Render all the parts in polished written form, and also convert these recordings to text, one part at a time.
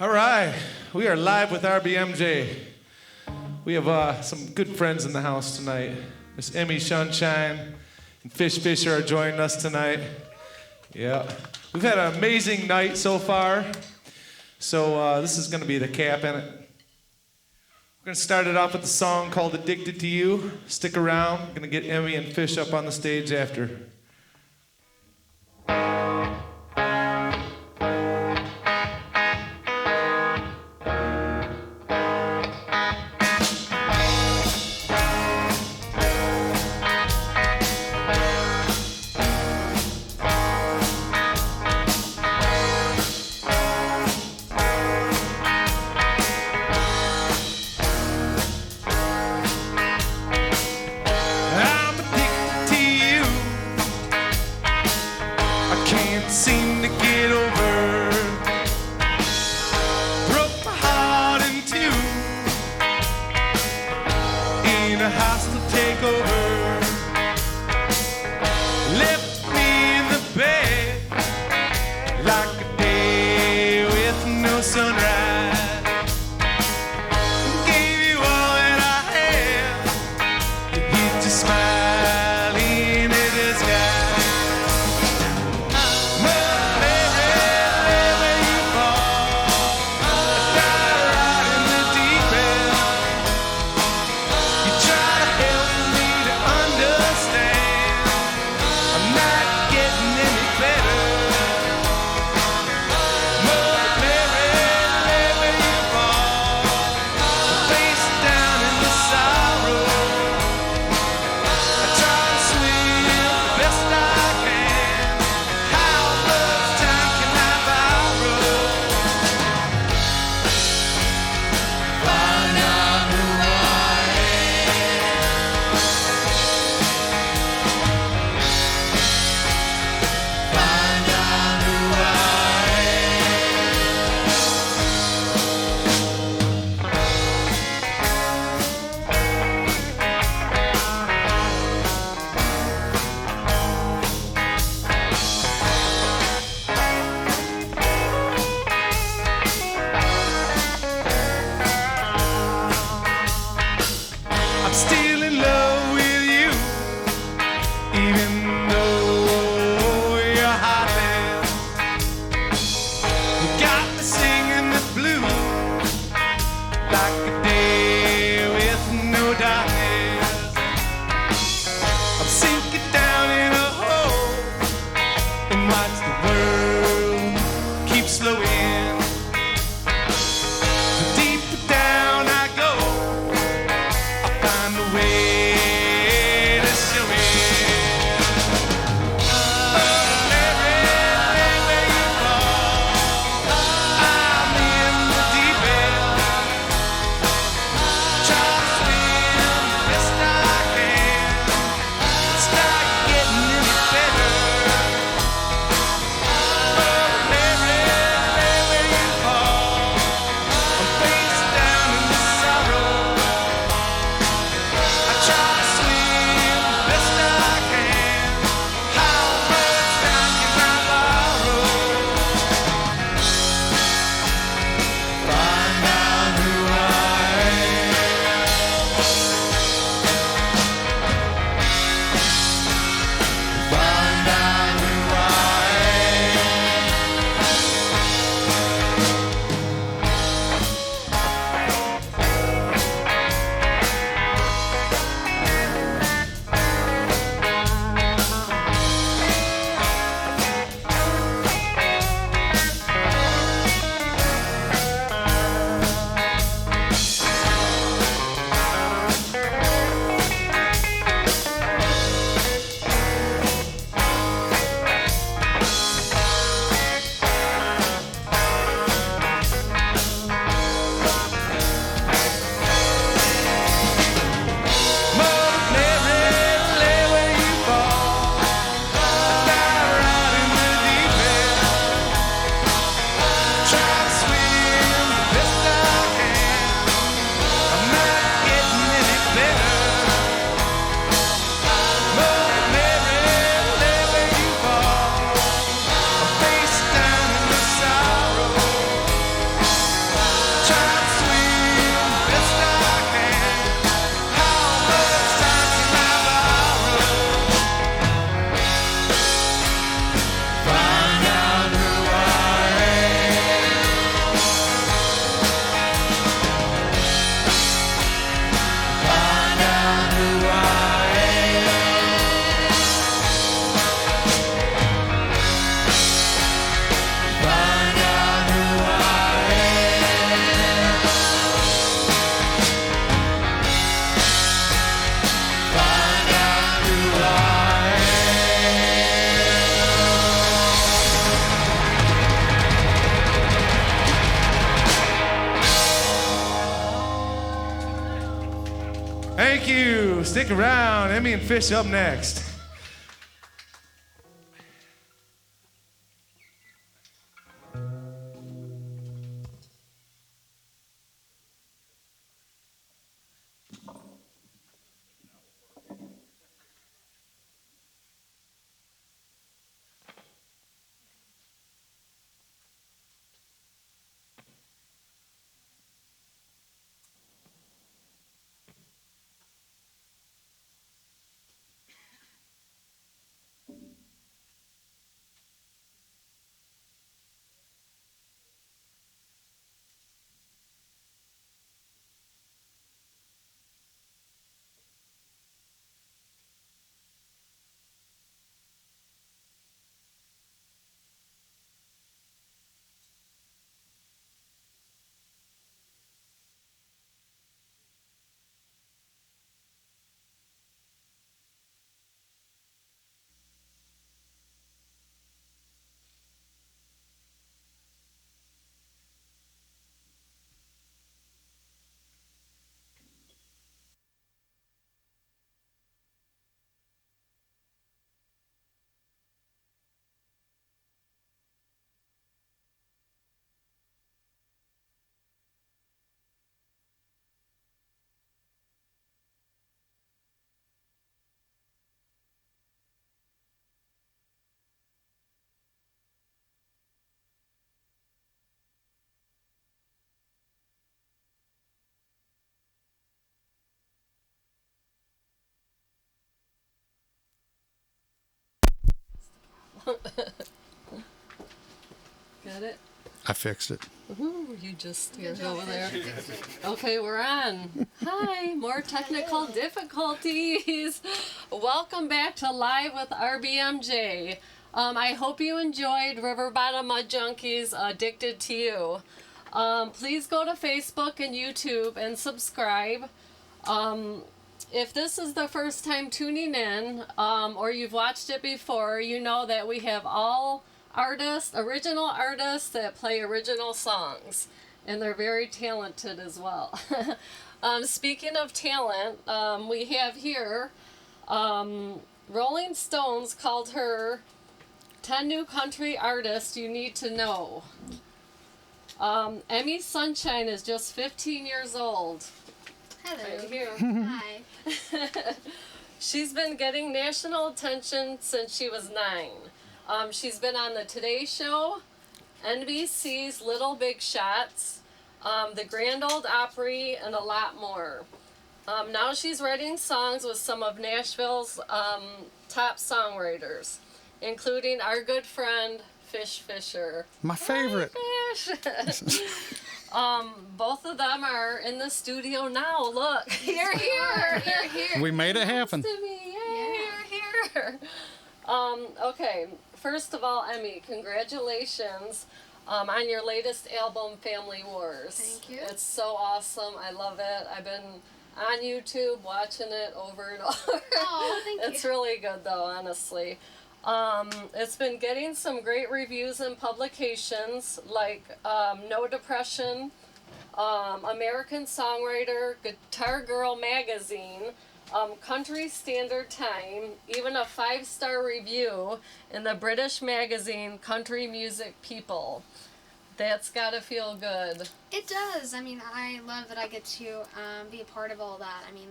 All right, we are live with RBMJ. We have some good friends in the house tonight. Miss Emi Sunshine and Fish Fisher are joining us tonight. Yeah, we've had an amazing night so far. So this is gonna be the cap in it. We're gonna start it off with a song called Addicted to You. Stick around, we're gonna get Emi and Fish up on the stage after. Seem to get over. Broke my heart in two in a hostile takeover. Left me in the bed like a day with no sunrise. Gave you all that I had to hit your smile in the sky. Stick around. Emi and Fish up next. Got it? I fixed it. Ooh, you just steered over there. Okay, we're on. Hi, more technical difficulties. Welcome back to Live with RBMJ. I hope you enjoyed River Bottom Mud Junkies, Addicted to You. Please go to Facebook and YouTube and subscribe. If this is the first time tuning in, or you've watched it before, you know that we have all original artists that play original songs, and they're very talented as well. Speaking of talent, we have here, Rolling Stones called her 10 New Country Artists You Need to Know. Emi Sunshine is just 15 years old. Hello. Right here. Hi. She's been getting national attention since she was 9. She's been on the Today Show, NBC's Little Big Shots, the Grand Ole Opry, and a lot more. Now she's writing songs with some of Nashville's top songwriters, including our good friend Fish Fisher. My favorite. Hi, Fish. Both of them are in the studio now. Look, you're here. You're here. We made it happen. To me. Yay, you're here. Okay, first of all, Emi, congratulations on your latest album, Family Wars. Thank you. It's so awesome. I love it. I've been on YouTube watching it over and over. Oh, thank you. It's really good, though, honestly. It's been getting some great reviews in publications like No Depression, American Songwriter, Guitar Girl Magazine, Country Standard Time, even a 5-star review in the British magazine Country Music People. That's gotta feel good. It does. I mean, I love that I get to be a part of all that. I mean,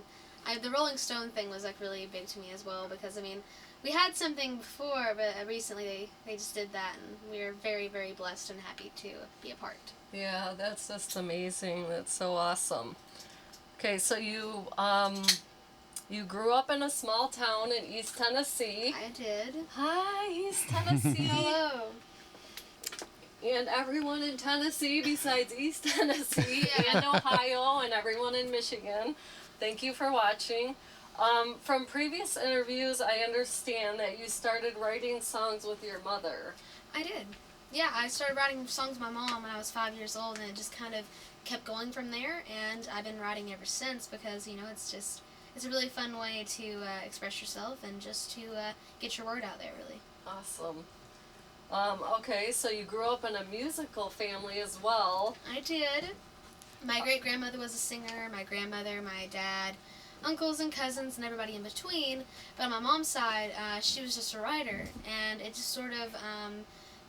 the Rolling Stone thing was like really big to me as well because, I mean, we had something before, but recently they just did that, and we were very, very blessed and happy to be a part. Yeah, that's just amazing. That's so awesome. Okay, so you grew up in a small town in East Tennessee. I did. Hi, East Tennessee. Hello. And everyone in Tennessee besides East Tennessee and Ohio and everyone in Michigan, thank you for watching. From previous interviews, I understand that you started writing songs with your mother. I did. Yeah, I started writing songs with my mom when I was 5 years old, and it just kind of kept going from there, and I've been writing ever since because, you know, it's a really fun way to express yourself and just to get your word out there, really. Awesome. Okay, so you grew up in a musical family as well. I did. My great-grandmother was a singer, my grandmother, my dad. uncles and cousins and everybody in between. But on my mom's side, she was just a writer, and it just sort of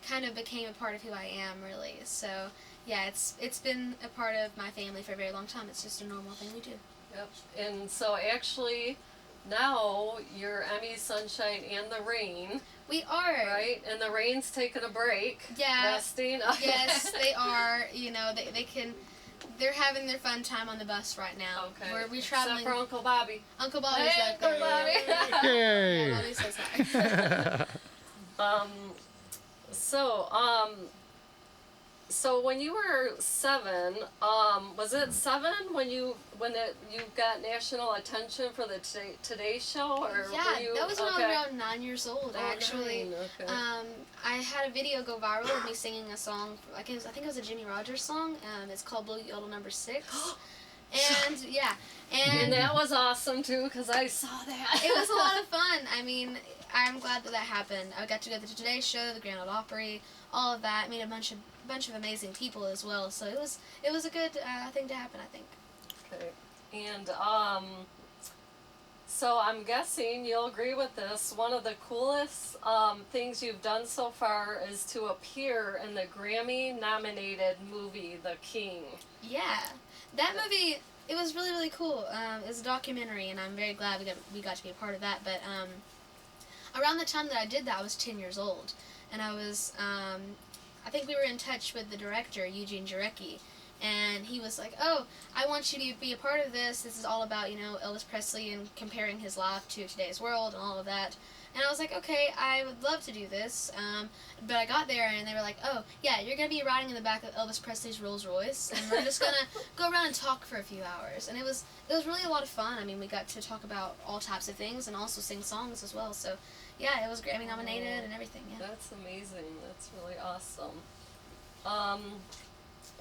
kind of became a part of who I am, really. So yeah, it's been a part of my family for a very long time. It's just a normal thing we do. Yep. And so actually, now you're Emi Sunshine and the Rain, We are. right? And the Rain's taking a break. Yeah. Resting. Yes, they are. You know, they can. They're having their fun time on the bus right now. Okay. We're Except traveling. for Uncle Bobby. Uncle Bobby's Hey, back there. Uncle Bobby. Yeah, Yay! Bobby says hi. So when you were 7, was it 7 when you got national attention for the Today Show, or Yeah, were you, that was when okay. I was around 9 years old. Oh, Actually, 9, okay. I had a video go viral of me singing a song. I think it was a Jimmy Rogers song. It's called Blue Yodel Number 6. And yeah, And that was awesome too, because I saw that. it was a lot of fun. I mean, I'm glad that happened. I got to go to the Today Show, the Grand Ole Opry, all of that. Meet a bunch of amazing people as well. So it was a good thing to happen, I think. Okay. And so I'm guessing you'll agree with this. One of the coolest things you've done so far is to appear in the Grammy-nominated movie, The King. Yeah, that movie, it was really, really cool. It was a documentary, and I'm very glad we got to be a part of that. But around the time that I did that, I was 10 years old, and I was, I think we were in touch with the director, Eugene Jarecki, and he was like, "Oh, I want you to be a part of this. This is all about, Elvis Presley and comparing his life to today's world and all of that." And I was like, "Okay, I would love to do this." But I got there and they were like, "Oh, yeah, you're going to be riding in the back of Elvis Presley's Rolls Royce, and we're just going to go around and talk for a few hours." And it was really a lot of fun. I mean, we got to talk about all types of things and also sing songs as well. So, yeah, it was Grammy nominated and everything. Yeah. That's amazing. That's really awesome.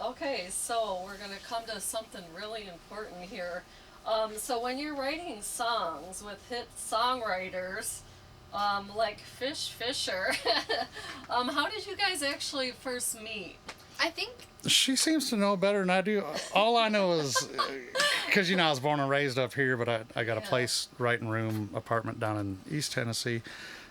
Okay, so we're going to come to something really important here. So when you're writing songs with hit songwriters, like Fisher, how did you guys actually first meet? I think She seems to know better than I do. All I know is, because, I was born and raised up here, but I got a place, writing room apartment down in East Tennessee,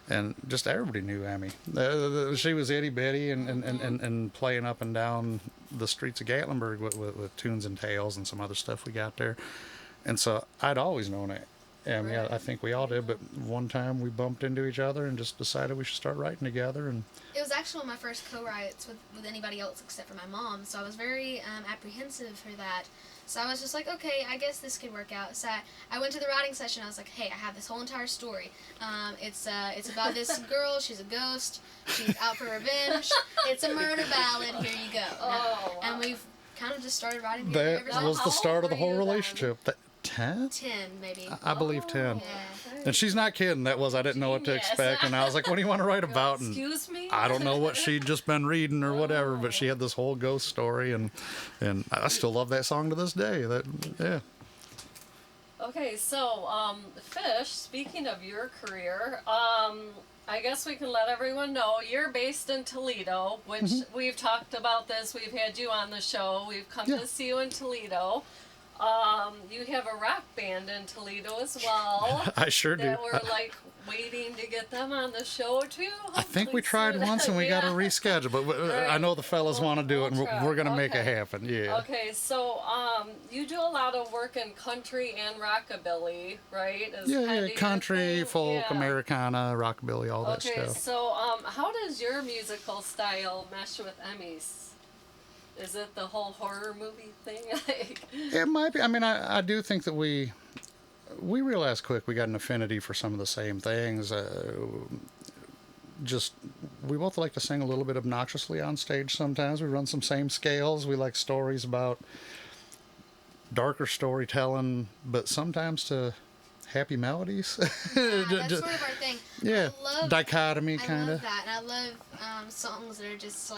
and just everybody knew Emi. She was itty bitty and playing up and down the streets of Gatlinburg with tunes and tales and some other stuff we got there. And so I'd always known it. And yeah, I think we all did, but one time we bumped into each other and just decided we should start writing together. And it was actually one of my first co-writes with anybody else except for my mom, so I was very apprehensive for that. So I was just like, okay, I guess this could work out. So I went to the writing session. I was like, hey, I have this whole entire story. It's about this girl. She's a ghost. She's out for revenge. It's a murder ballad. Here you go. Oh, wow. And we've kind of just started writing together that ever since. was How the old start of the were whole you then? relationship. 10? 10, maybe. I believe 10. Yeah. Okay. And she's not kidding. I didn't know what to Genius. expect. And I was like, what do you want to write about? And Excuse me? I don't know what she'd just been reading or whatever, but she had this whole ghost story, and I still love that song to this day. Yeah. Okay, so, Fish, speaking of your career, I guess we can let everyone know you're based in Toledo, which we've talked about this. We've had you on the show. We've come Yeah. to see you in Toledo. You have a rock band in Toledo as well. I sure do. That we're waiting to get them on the show too. I think we hopefully tried soon. once and we got to Yeah. reschedule, but Right. I know the fellas want to do it, and We'll try. we're going to make it Okay. happen. Yeah. Okay, so you do a lot of work in country and rockabilly, right? Is Yeah, kinda yeah, your country, thing? folk, Yeah. Americana, rockabilly, all that Okay, stuff. so how does your musical style mesh with Emi's? Is it the whole horror movie thing? It might be. I mean, I do think that we realized quick we got an affinity for some of the same things. We both like to sing a little bit obnoxiously on stage sometimes. We run some same scales. We like stories about darker storytelling, but sometimes to happy melodies. Yeah, that's sort of our thing. Yeah, I love, dichotomy I kind love of. that, and I love songs that are just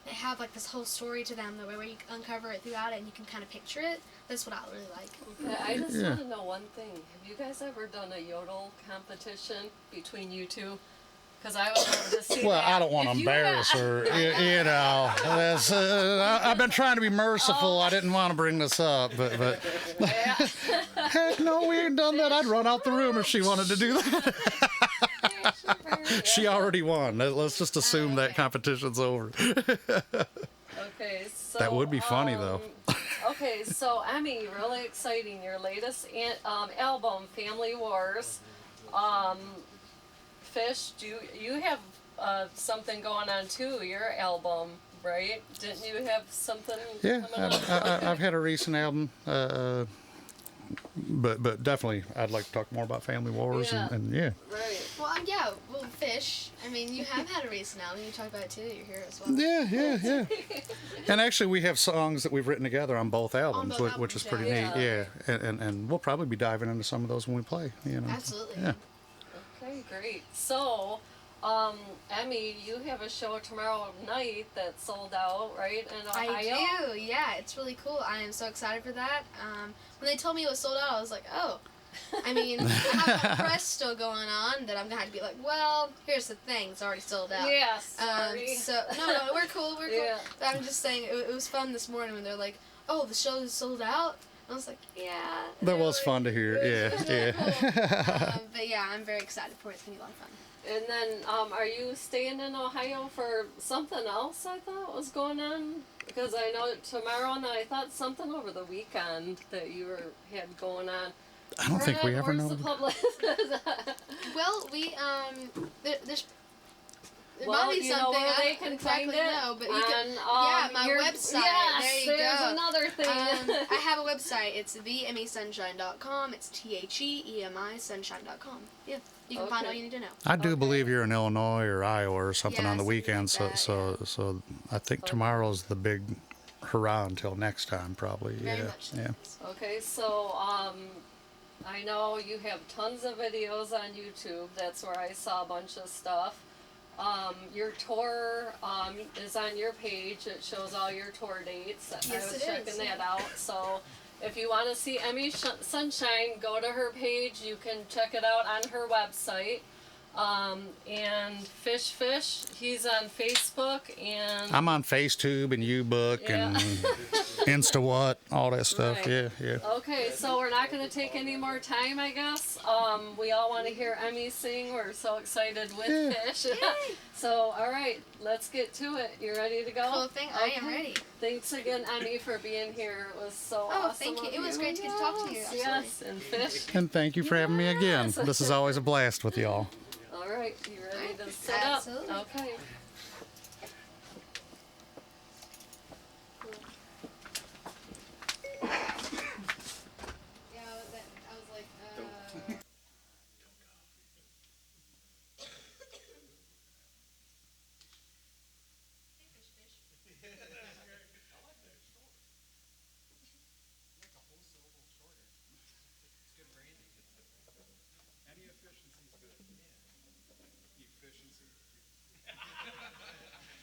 they have this whole story to them, where you uncover it throughout it and you can kind of picture it. That's what I really like. Okay, I just Yeah. want to know one thing. Have you guys ever done a yodel competition between you two? Because I would love to see Well, that. I don't want to If you embarrass had- her. You know, that's, I've been trying to be merciful. I didn't want to bring this up, but heck no, we ain't done that. I'd run out the room if she wanted to do that. She already won. Let's just assume that competition's over. Okay, so That would be funny, though. Okay, so Emi, really exciting. Your latest album, Family Wars. Fish, you have something going on too? Your album, right? Didn't you have something? Yeah, coming up? I've had a recent album, but definitely I'd like to talk more about Family Wars Yeah. and yeah. Right. Well, Fish. I mean, you have had a recent album. You talked about it too. You're here as well. Yeah. And actually, we have songs that we've written together on both albums, both which is albums, pretty yeah. neat. Yeah, and we'll probably be diving into some of those when we play. You know. Absolutely. Yeah. Okay, great. So, Emi, you have a show tomorrow night that's sold out, right? In Ohio? I do. Yeah, it's really cool. I am so excited for that. When they told me it was sold out, I was like, oh. I mean, I have a press still going on that I'm gonna have to be like, well, here's the thing, it's already sold out. Yes. Sorry. So no, we're cool. Yeah. But I'm just saying, it was fun this morning when they're like, oh, the show is sold out. I was like, yeah. That was fun to hear. Yeah. But yeah, I'm very excited for it. It's gonna be a lot of fun. And then, are you staying in Ohio for something else? I thought was going on because I know tomorrow, and I thought something over the weekend that you had going on. I don't think we ever Where's know. the public? Well, we there's. There Well, might be you know something where I they don't can exactly find it? know, but you On, can. Yeah, my your website. Yes, there you there's go. another thing. I have a website. It's theemisunshine.com. It's THEEMI sunshine.com. Yeah, you can find all you need to know. I do believe you're in Illinois or Iowa or something Yeah, on the something weekend, like that, so I think tomorrow's the big hurrah until next time, probably. Very Yeah, much so. yeah. Okay, so I know you have tons of videos on YouTube. That's where I saw a bunch of stuff. Your tour is on your page. It shows all your tour dates. I Yes, was it checking is. that out. So if you want to see Emi Sunshine, go to her page. You can check it out on her website. And Fish, he's on Facebook and I'm on FaceTube and UBook Yeah. and InstaWhat, all that stuff. Right. Yeah. Okay, so we're not going to take any more time, I guess. We all want to hear Emi sing. We're so excited with Fish. So, all right, let's get to it. You ready to go? Cool thing. I am ready. Thanks again, Emi, for being here. It was so Oh, awesome. thank you. of It was great to get to talk to you. Yes, and Fish. And thank you for having me again. Yes. This is always a blast with y'all. All right, you ready to sit Absolutely. up? Okay. Yeah, I was like,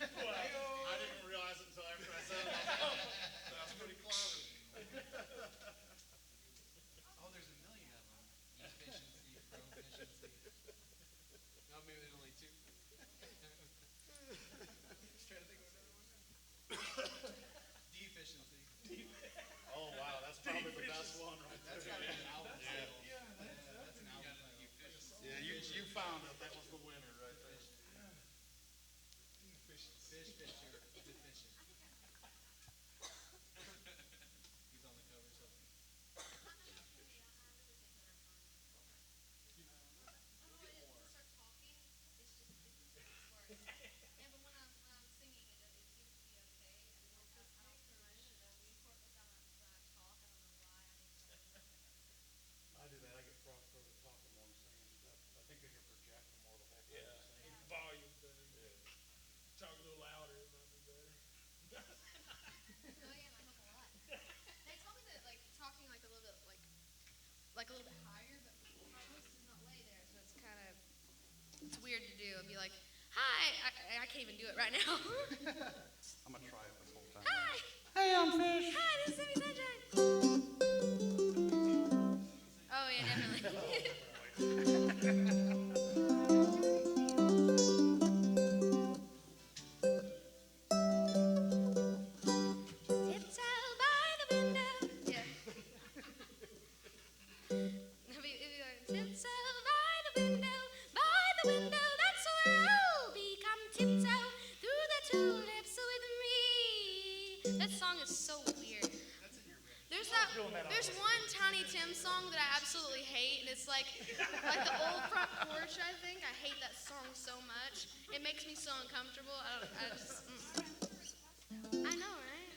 I didn't realize it until after I said it. That's pretty clever. Oh, there's a million of them. Efficiency, proficiency. No, maybe there's only two. Just trying to think of another one. Deficiency. Oh, wow, that's probably the best one right there. That's gotta be an album title. That's an album title. Yeah, you found it. That was the winner right there. Fish, you're deficient. He's on the cover, so. I do that. I get frog throat at talking more than singing. I think I can project more the whole time. Volume thing. Talk a little louder, it might be better. They told me that like talking like a little bit like a little bit higher, but my voice does not lay there, so it's kind of weird to do. I'd be like, hi, I can't even do it right now. I'm gonna try it this whole time. Hi. Hey, I'm Fish. Hi, this is Emi Sunshine. Oh yeah, definitely. There's one Tiny Tim song that I absolutely hate, and it's like the old front porch, I think. I hate that song so much. It makes me so uncomfortable. I know, right?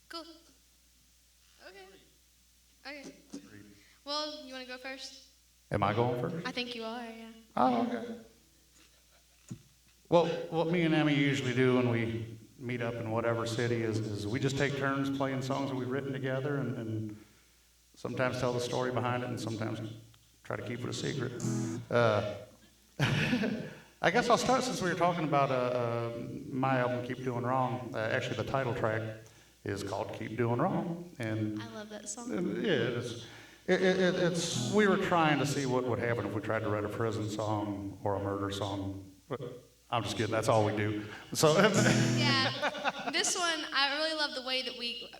Cool. Okay. Well, you want to go first? Am I going first? I think you are, yeah. Oh, okay. Well, what me and Emi usually do when we meet up in whatever city is we just take turns playing songs that we've written together and sometimes tell the story behind it and sometimes try to keep it a secret. I guess I'll start since we were talking about my album, Keep Doing Wrong. Actually, the title track is called Keep Doing Wrong. And I love that song. yeah, it is. It's we were trying to see what would happen if we tried to write a prison song or a murder song. But I'm just kidding. That's all we do. So Yeah, this one, I really love the way that we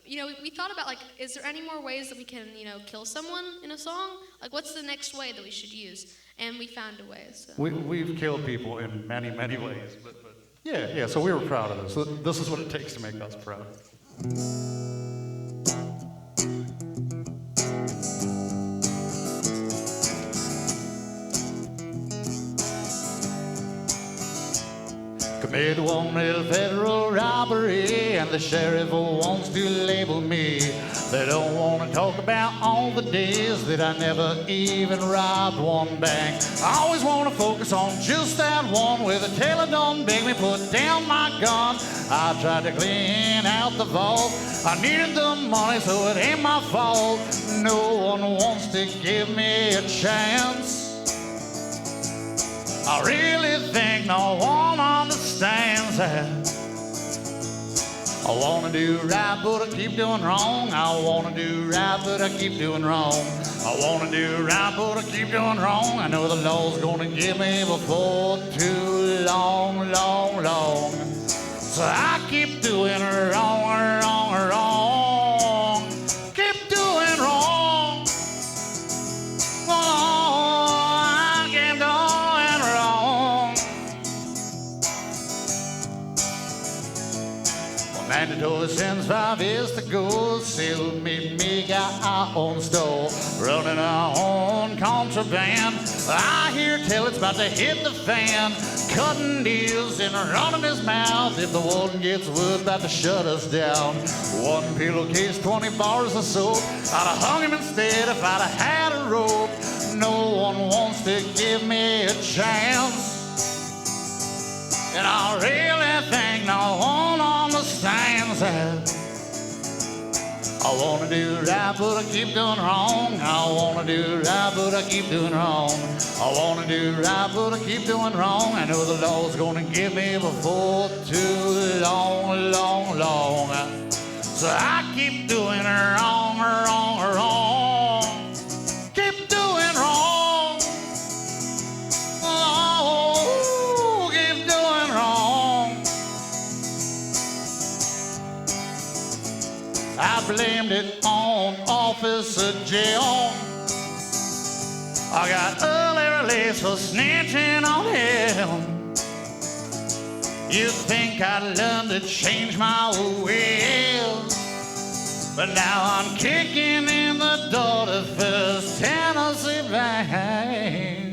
thought about, like, is there any more ways that we can, kill someone in a song? Like, what's the next way that we should use? And we found a way, so. we've killed people in many, many ways. But yeah, so we were proud of this. So this is what it takes to make us proud. Committed one little federal robbery, and the sheriff wants to label me. They don't want to talk about all the days that I never even robbed one bank. I always want to focus on just that one where the teller done beg me put down my gun. I tried to clean out the vault. I needed the money, so it ain't my fault. No one wants to give me a chance. I really think no one understands that. I wanna do right, but I keep doing wrong. I wanna do right, but I keep doing wrong. I wanna do right, but I keep doing wrong. I know the law's gonna get me before too long, long, long. So I keep doing wrong, wrong, wrong. Keep doing wrong. Oh, I keep doing wrong. Well, mandatory sentence 5 years to go. Still me got our own store, running our own contraband. I hear tell it's about to hit the fan. Cutting deals and running his mouth. If the warden gets word about to shut us down. 1 pillowcase, 20 bars of soap. I'd have hung him instead if I'd have had a rope. No one wants to give me a chance. And I really think no one understands that. I wanna do right, but I keep doing wrong. I wanna do right, but I keep doing wrong. I wanna do right, but I keep doing wrong. I know the law's gonna get me before too long, long, long. So I keep doing wrong, wrong, wrong. Keep doing wrong. Oh, keep doing wrong. I blamed it on Officer John. I got early release for snitching on him. You think I'd learn to change my ways, but now I'm kicking in the door to First Tennessee Bank.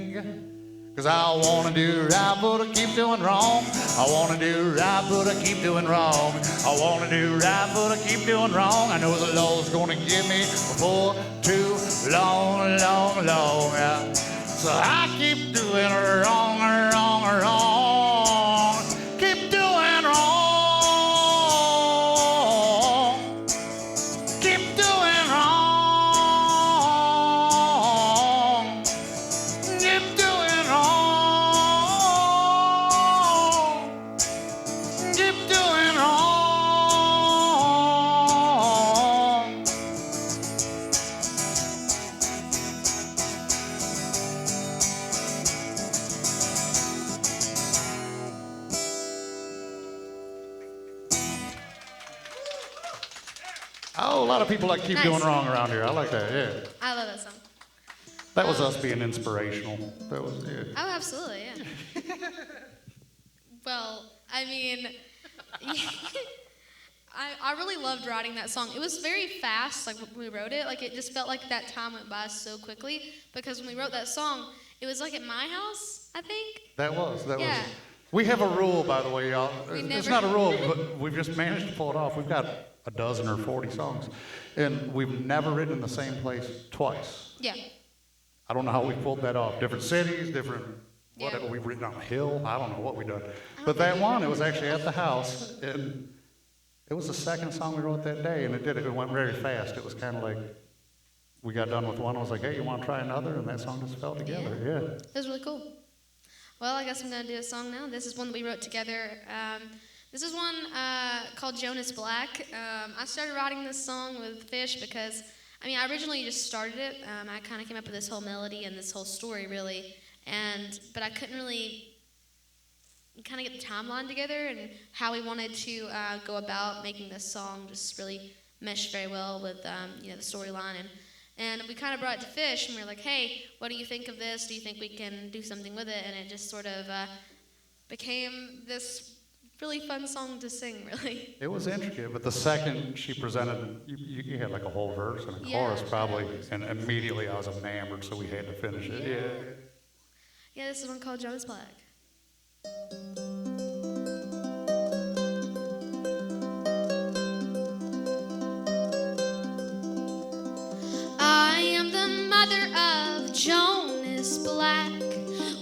'Cause I wanna do right, but I keep doing wrong. I wanna do right, but I keep doing wrong. I wanna do right, but I keep doing wrong. I know the law's gonna get me before too long, long, long. So I keep doing wrong, wrong, wrong. Keep doing wrong. a lot of people like keep Nice. doing wrong around here. I like that, yeah. I love that song. That was us being inspirational. That was it. Oh, absolutely, yeah. Well, I mean, I really loved writing that song. It was very fast, like when we wrote it. Like it just felt like that time went by so quickly because when we wrote that song, it was like at my house, I think. That was. Yeah. We have a rule, by the way, y'all. It's never- not a rule, but we've just managed to pull it off. We've got a dozen or 40 songs, and we've never written in the same place twice. Yeah. I don't know how we pulled that off. Different cities, different whatever. Yeah. We've written on a hill. I don't know what we've done. But that one, it was actually at the house, and it was the second song we wrote that day, and it went very fast. It was kind of like we got done with one. I was like, hey, you want to try another? And that song just fell together. Yeah. It was really cool. Well, I guess I'm going to do a song now. This is one that we wrote together. This is one called Jonas Black. I started writing this song with Fish because, I mean, I originally just started it. I kind of came up with this whole melody and this whole story, really. But I couldn't really kind of get the timeline together and how we wanted to go about making this song just really mesh very well with, the storyline. And we kind of brought it to Fish, and we were like, hey, what do you think of this? Do you think we can do something with it? And it just sort of became this really fun song to sing, really. It was intricate, but the second she presented, you had like a whole verse and a Yeah. chorus probably, and immediately I was enamored, so we had to finish it. Yeah. Yeah, this is one called Jonas Black. I am the mother of Jonas Black.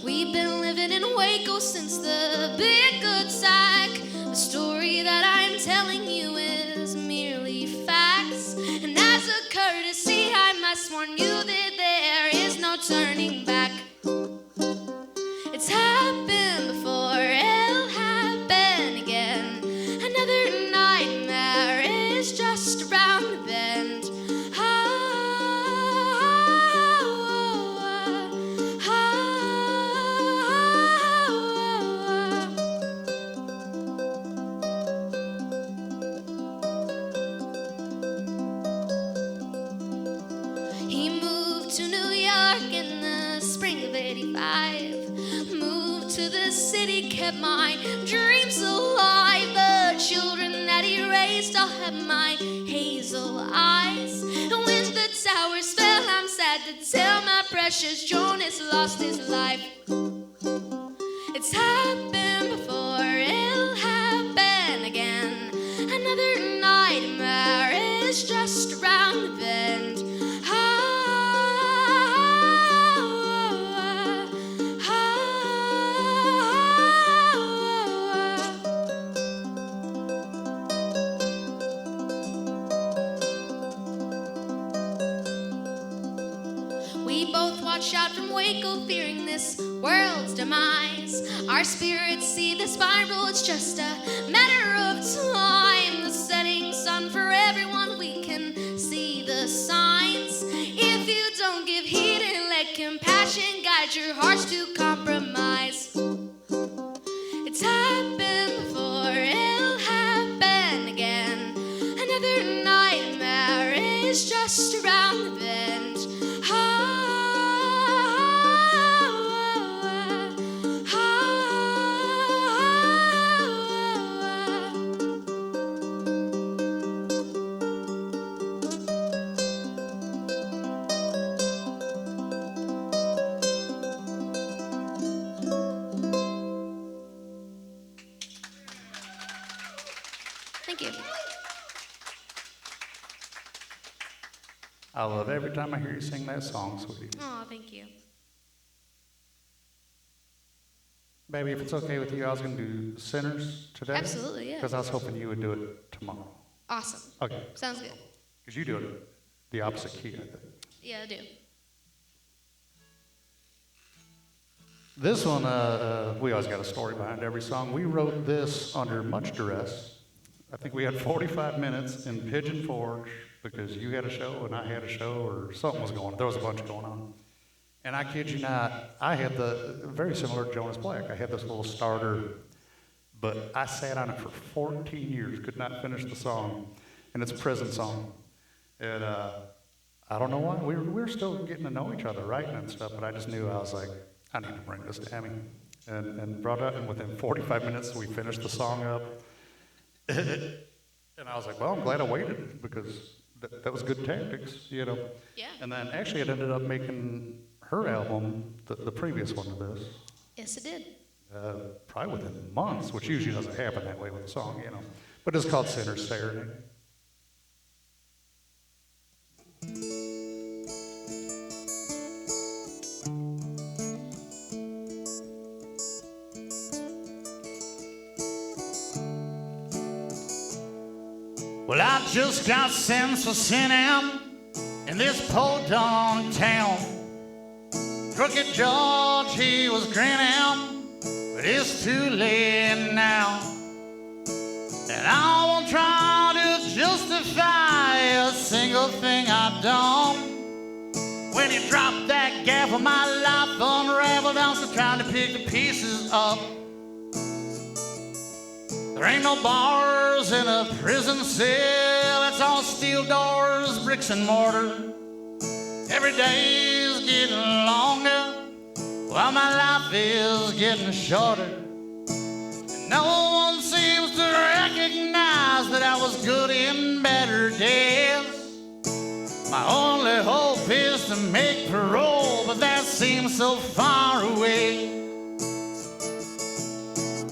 We've been living in Waco since the big good sack. The story that I'm telling you is merely facts. And as a courtesy, I must warn you that there is no turning back. It's happened before, it'll happen again. Another nightmare is just around the bend. He moved to New York in the spring of '85. Moved to the city, kept my dreams alive. The children that he raised all had my hazel eyes. And when the towers fell, I'm sad to tell, my precious Jonas lost his life. It's happened before, it'll happen again. Another nightmare is just around the bend. We both watch out from Waco, fearing this world's demise. Our spirits see the spiral, it's just a matter of time. The setting sun for everyone, we can see the signs. If you don't give heed and let compassion guide your hearts to compromise. It's happened before, it'll happen again. Another nightmare is just around the bend. Thank you. I love every time I hear you sing that song, sweetie. Oh, thank you. Baby, if it's okay with you, I was going to do Sinners today. Absolutely, yeah. Because I was hoping you would do it tomorrow. Awesome. Okay. Sounds good. Because you do it the opposite key, I think. Yeah, I do. This one, we always got a story behind every song. We wrote this under much duress. I think we had 45 minutes in Pigeon Forge because you had a show and I had a show or something was going on. There was a bunch going on. And I kid you not, I had very similar to Jonas Black. I had this little starter, but I sat on it for 14 years, could not finish the song. And it's a prison song. And I don't know why. We were still getting to know each other, writing and stuff, but I just knew I was like, I need to bring this to Emi. And brought it up, and within 45 minutes, we finished the song up. And I was like, well, I'm glad I waited, because that was good tactics, you know. Yeah. And then actually it ended up making her album, the previous one to this, Yes, it did. probably within months, which usually doesn't happen that way with a song, you know. But it's called Sinner's Serenade. Well, I just got sentenced for sinning in this podunk town. Crooked George, he was grinning, but it's too late now. And I won't try to justify a single thing I've done. When you drop that gavel, my life unraveled. I'm still trying to pick the pieces up. There ain't no bars in a prison cell. It's all steel doors, bricks and mortar. Every day is getting longer while my life is getting shorter. And no one seems to recognize that I was good in better days. My only hope is to make parole, but that seems so far away.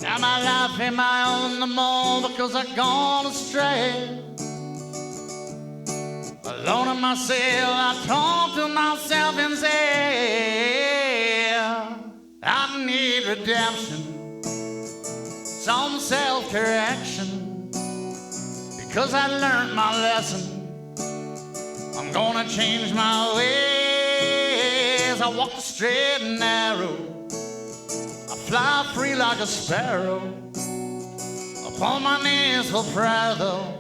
Now my life ain't my own no more because I've gone astray. Alone in my cell, I talk to myself and say, I need redemption, some self-correction, because I learned my lesson. I'm gonna change my ways. I walk the straight and narrow, fly free like a sparrow, upon my knees for prayer though.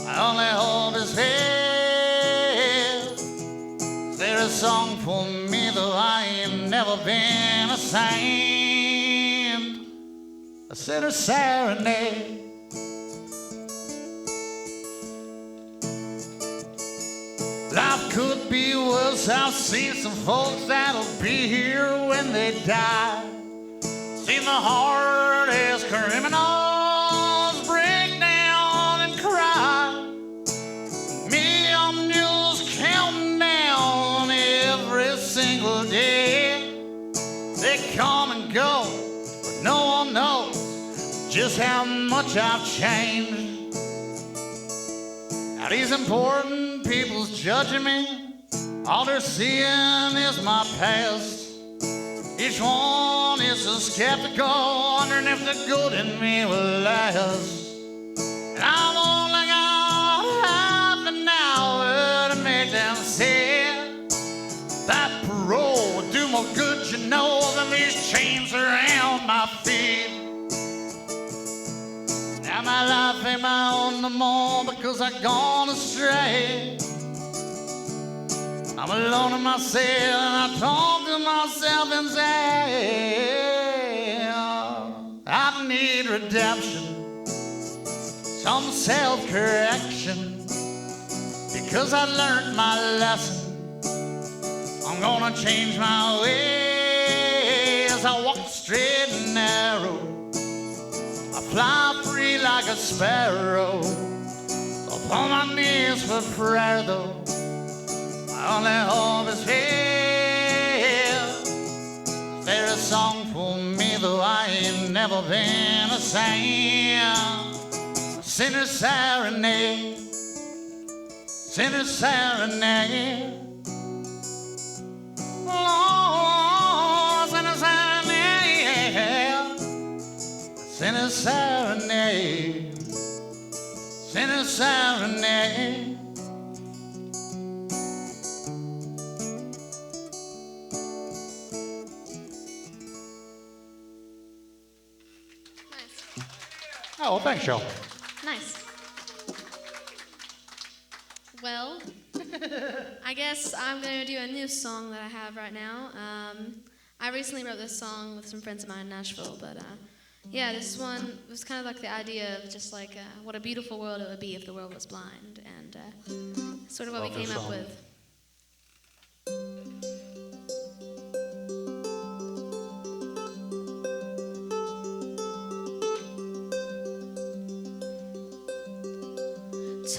I only hope is here. There's a song for me though I ain't never been a saint. A sinner's serenade. Life could be worse. I've seen some folks that'll be here when they die. Seen the hardest criminals break down and cry. Me, I'm just counting down every single day. They come and go, but no one knows just how much I've changed. Now these important people's judging me. All they're seeing is my past. Each one is so skeptical, wondering if the good in me will last. And I've only got half an hour to make them see that parole would do more good, you know, than these chains around my feet. Now my life ain't my own no more because I've gone astray. I'm alone in my cell and I talk to myself and say, I need redemption, some self-correction, because I learned my lesson. I'm gonna change my ways. I walk straight and narrow, I fly free like a sparrow, upon my knees for prayer though. I only hope is here. There's a song for me though I ain't never been a saint. A sinner's serenade, sinner's serenade. Oh, sinner's serenade, sinner's serenade, sinner's serenade. Oh, well, thanks, Joe. Nice. Well, I guess I'm going to do a new song that I have right now. I recently wrote this song with some friends of mine in Nashville, but Yeah, this one was kind of like the idea of just like what a beautiful world it would be if the world was blind, and sort of what we Love this came up song. with.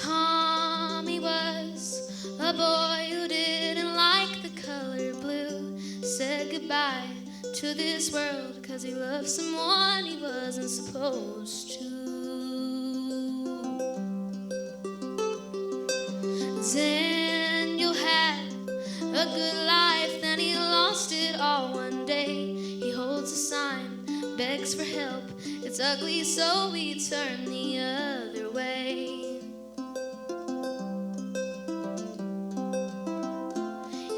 Tommy was a boy who didn't like the color blue. Said goodbye to this world 'cause he loved someone he wasn't supposed to. Daniel had a good life, then he lost it all one day. He holds a sign, begs for help. It's ugly, so we turn the other way.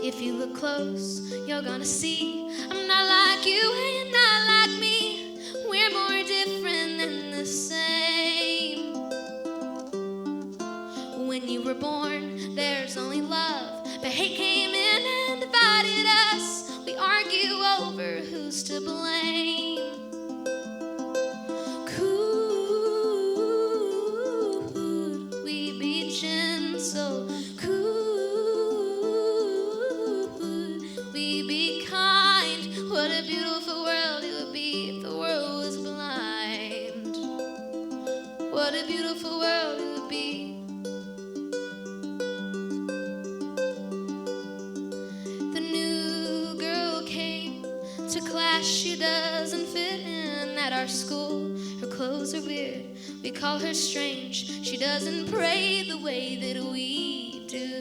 If you look close, you're gonna see I'm not like you and you're not like me. We're more different than the same. When you were born, there's only love, but hate came in and divided us. We argue over who's to blame. Could we be gentle? We be kind. What a beautiful world it would be if the world was blind. What a beautiful world it would be. The new girl came to class. She doesn't fit in at our school. Her clothes are weird. We call her strange. She doesn't pray the way that we do.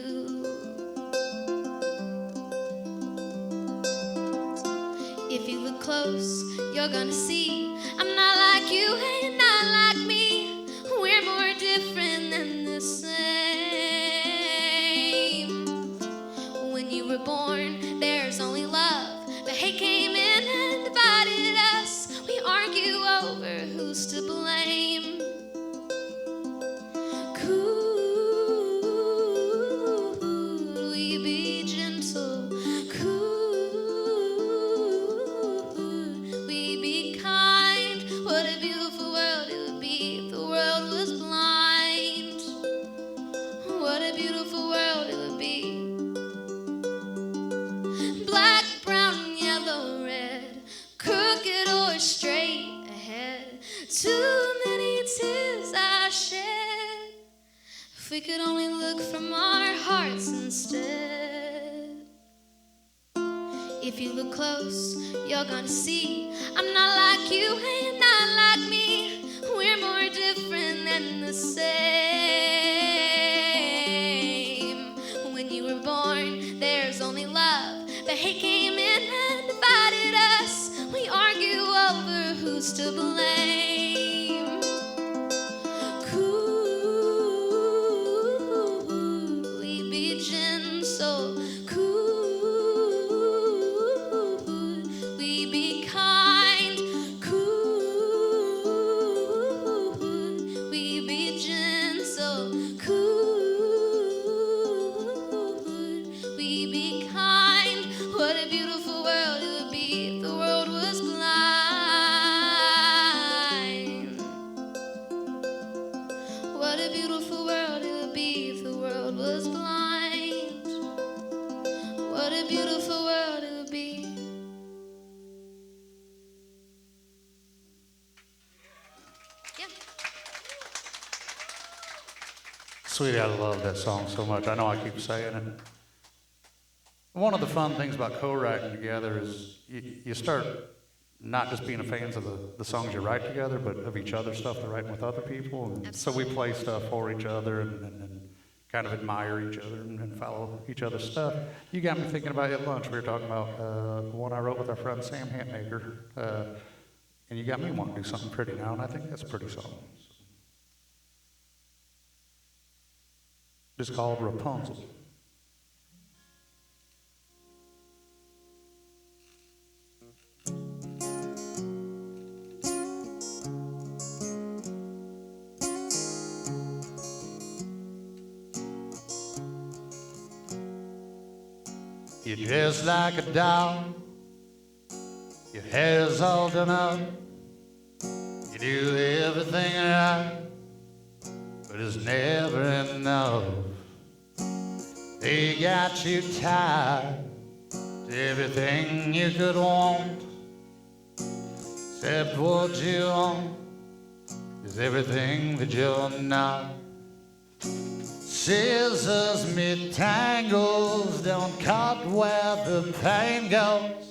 If you look close, you're gonna see I'm not like you and you're not like me. We're more different than the same. When you were born, there's only love, but hate came in and divided us. We argue over who's to blame. Could we be gentle? We be kind. What a beautiful world it would be if the world was blind. What a beautiful world it would be. Black, brown, yellow, red, crooked or straight ahead. Too many tears I shed. If we could only look from our hearts instead. If you look close, you're gonna see I'm not like you and you're not like me. We're more different than the same. When you were born, there's only love, but hate came in and divided us. We argue over who's to blame. Could we be gentle? We be kind. Could we be gentle? Could we be kind? What a beautiful world it would be if the world was blind. What a beautiful world it would be if the world was blind. What a beautiful world it would be. Yeah. Sweetie, I love that song so much. I know I keep saying it. One of the fun things about co-writing together is you start not just being fans of the songs you write together, but of each other's stuff they're writing with other people. And so we play stuff for each other and kind of admire each other and follow each other's stuff. You got me thinking about at lunch. We were talking about the one I wrote with our friend Sam Hantmaker. And you got me wanting to do something pretty now, and I think that's a pretty song. It's called Rapunzel. You're dressed like a doll, your hair's all done up, You do everything right, but it's never enough. They got you tied to everything you could want, except what you want is everything that you're not. Scissors meet tangles, don't cut where the pain goes.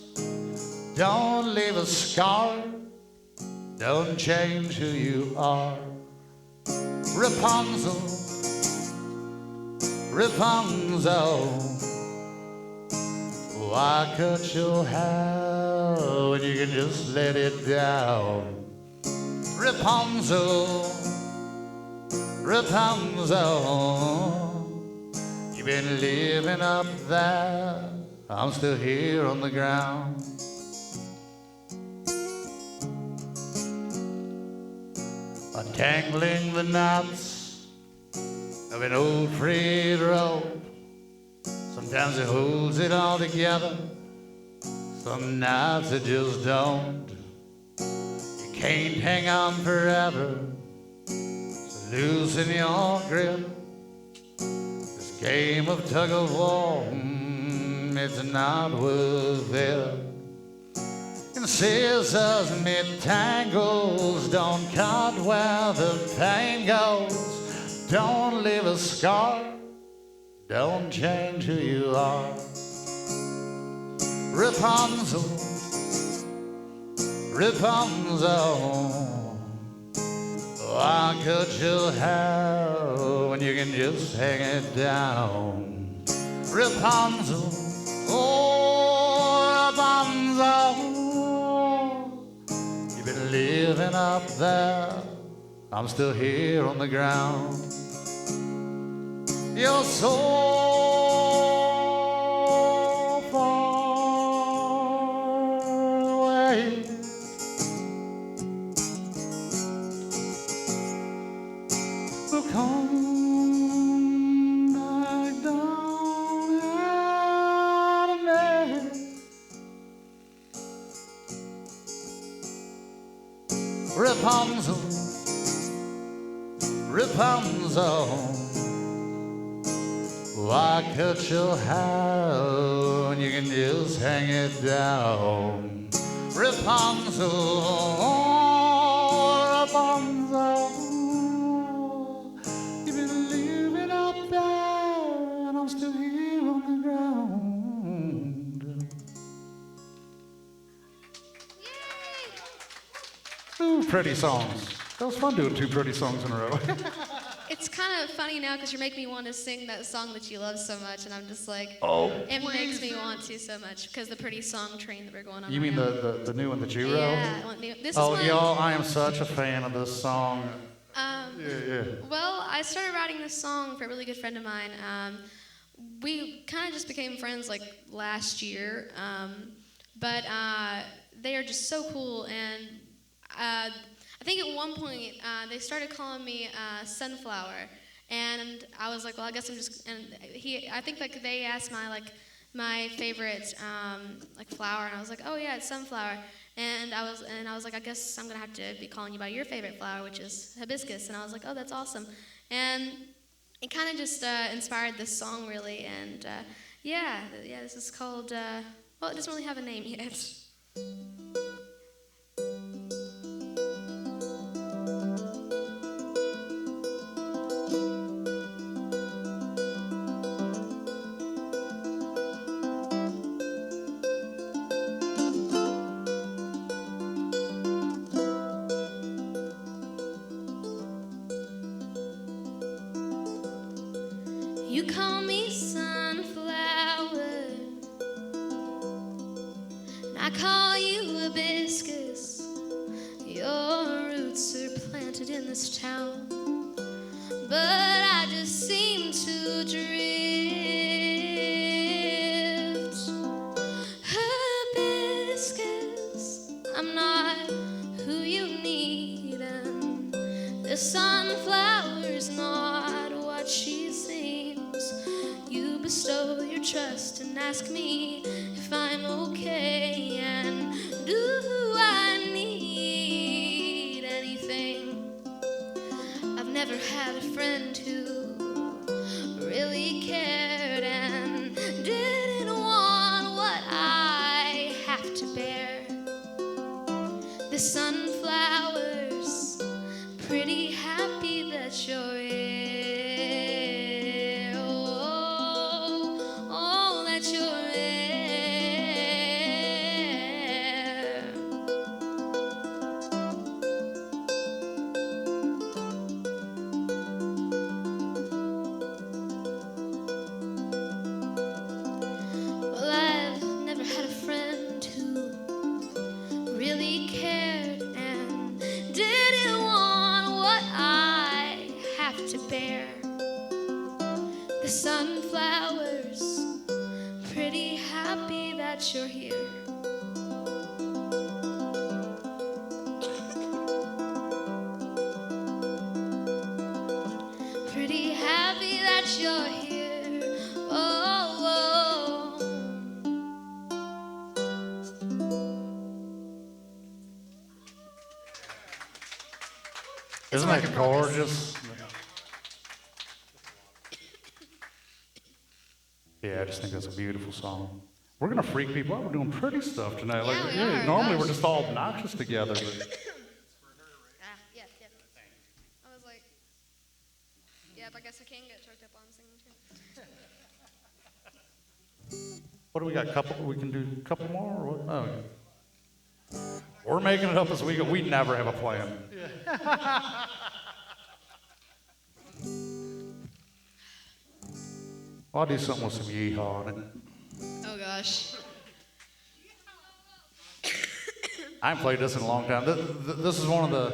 Don't leave a scar, don't change who you are. Rapunzel, Rapunzel, why cut your hair when you can just let it down? Rapunzel, Rapunzel, you've been living up there, I'm still here on the ground. Untangling the knots of an old frayed rope. Sometimes it holds it all together, some nights it just don't. You can't hang on forever, so loosen your grip. This game of tug of war, it's not worth it. And scissors meet tangles, don't cut where the pain goes. Don't leave a scar, don't change who you are. Rapunzel, Rapunzel, why cut your hair when you can just hang it down? Rapunzel, oh Rapunzel, you've been living up there, I'm still here on the ground. You're so far away. We'll come back down out of me. Rapunzel, Rapunzel, why cut your hair when you can just hang it down? Rapunzel, Rapunzel, you've been living up there and I'm still here on the ground. Ooh, pretty songs. That was fun doing two pretty songs in a row. It's kind of funny now because you make me want to sing that song that you love so much, and I'm just like, Oh, it makes me want to so much because the pretty song train that we're going on. you mean the new one that you wrote? Yeah. This Oh, is one, y'all, I am such a fan of this song. Yeah. Well, I started writing this song for a really good friend of mine. We kind of just became friends like last year, but they are just so cool, and I think at one point they started calling me Sunflower, and I was like, well, I guess I'm just. And I think like they asked my favorite like flower, and I was like, oh yeah, it's sunflower. And I was like, I guess I'm gonna have to be calling you by your favorite flower, which is hibiscus. And I was like, oh, that's awesome. And it kind of just inspired this song really. And yeah, this is called. Well, it doesn't really have a name yet. You call me sunflower, and I call you hibiscus. Your roots are planted in this town, but I just seem to drift. Hibiscus, I'm not who you need, and the sunflower's not what she seems. You bestow your trust and ask me if I'm okay, and do I need anything that you're here. Pretty happy that you're here. Oh, oh. Isn't that gorgeous? Yeah, I just think that's a beautiful song. We're gonna freak people out. We're doing pretty stuff tonight. Like, Yeah, we are. normally Gosh. we're just all obnoxious together. But Yeah. I was like, yep, I guess I can get choked up on singing too. what do we got? We can do a couple more, or what? Oh, yeah. We're making it up as we go. We never have a plan. I'll do something with some yeehaw on it. Oh gosh. I haven't played this in a long time. This is one of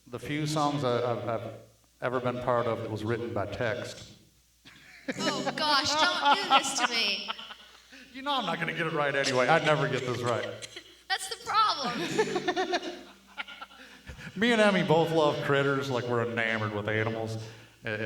the few songs I've ever been part of that was written by text. Oh gosh, don't do this to me. You know I'm not going to get it right anyway. I never get this right. That's the problem. Me and Emi both love critters, like we're enamored with animals. And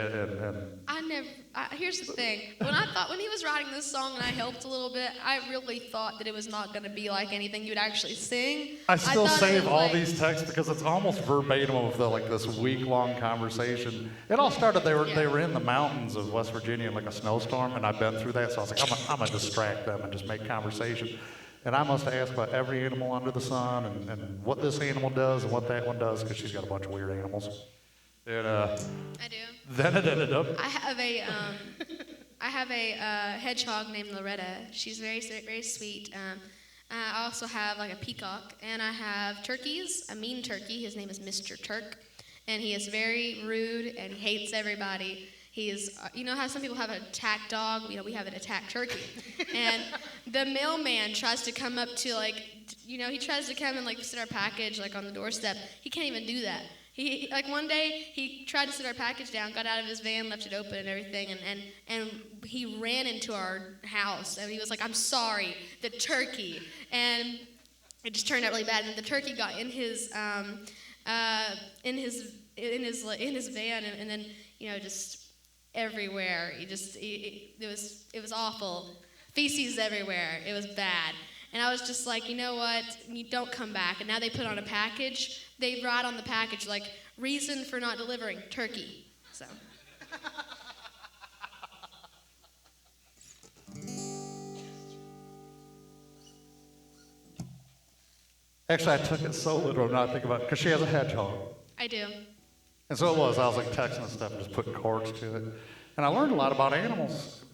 Here's the thing. When he was writing this song and I helped a little bit, I really thought that it was not going to be like anything you would actually sing. I still thought it save was all like- these texts because it's almost verbatim of this week-long conversation. It all started, they were in the mountains of West Virginia in like a snowstorm, and I've been through that, so I was like, I'm gonna distract them and just make conversation. And I must have asked about every animal under the sun and what this animal does and what that one does, because she's got a bunch of weird animals. And I do. then it ended up. I have a hedgehog named Loretta. She's very, very sweet. I also have like a peacock, and I have turkeys. A mean turkey. His name is Mr. Turk, and he is very rude and he hates everybody. He is, you know how some people have an attack dog? We have an attack turkey. And the mailman tries to come up to he tries to come and like sit our package like on the doorstep. He can't even do that. He one day he tried to sit our package down, got out of his van, left it open and everything, and he ran into our house and he was like, "I'm sorry, the turkey," and it just turned out really bad. And the turkey got in his van, and then just everywhere. It was awful, feces everywhere. It was bad. And I was just like, you know what? You don't come back. And now they put on a package. They write on the package, like, reason for not delivering, turkey. So. Actually, I took it so literal now I think about it, because she has a hedgehog. I do. And so it was. I was like texting and stuff and just putting chords to it. And I learned a lot about animals.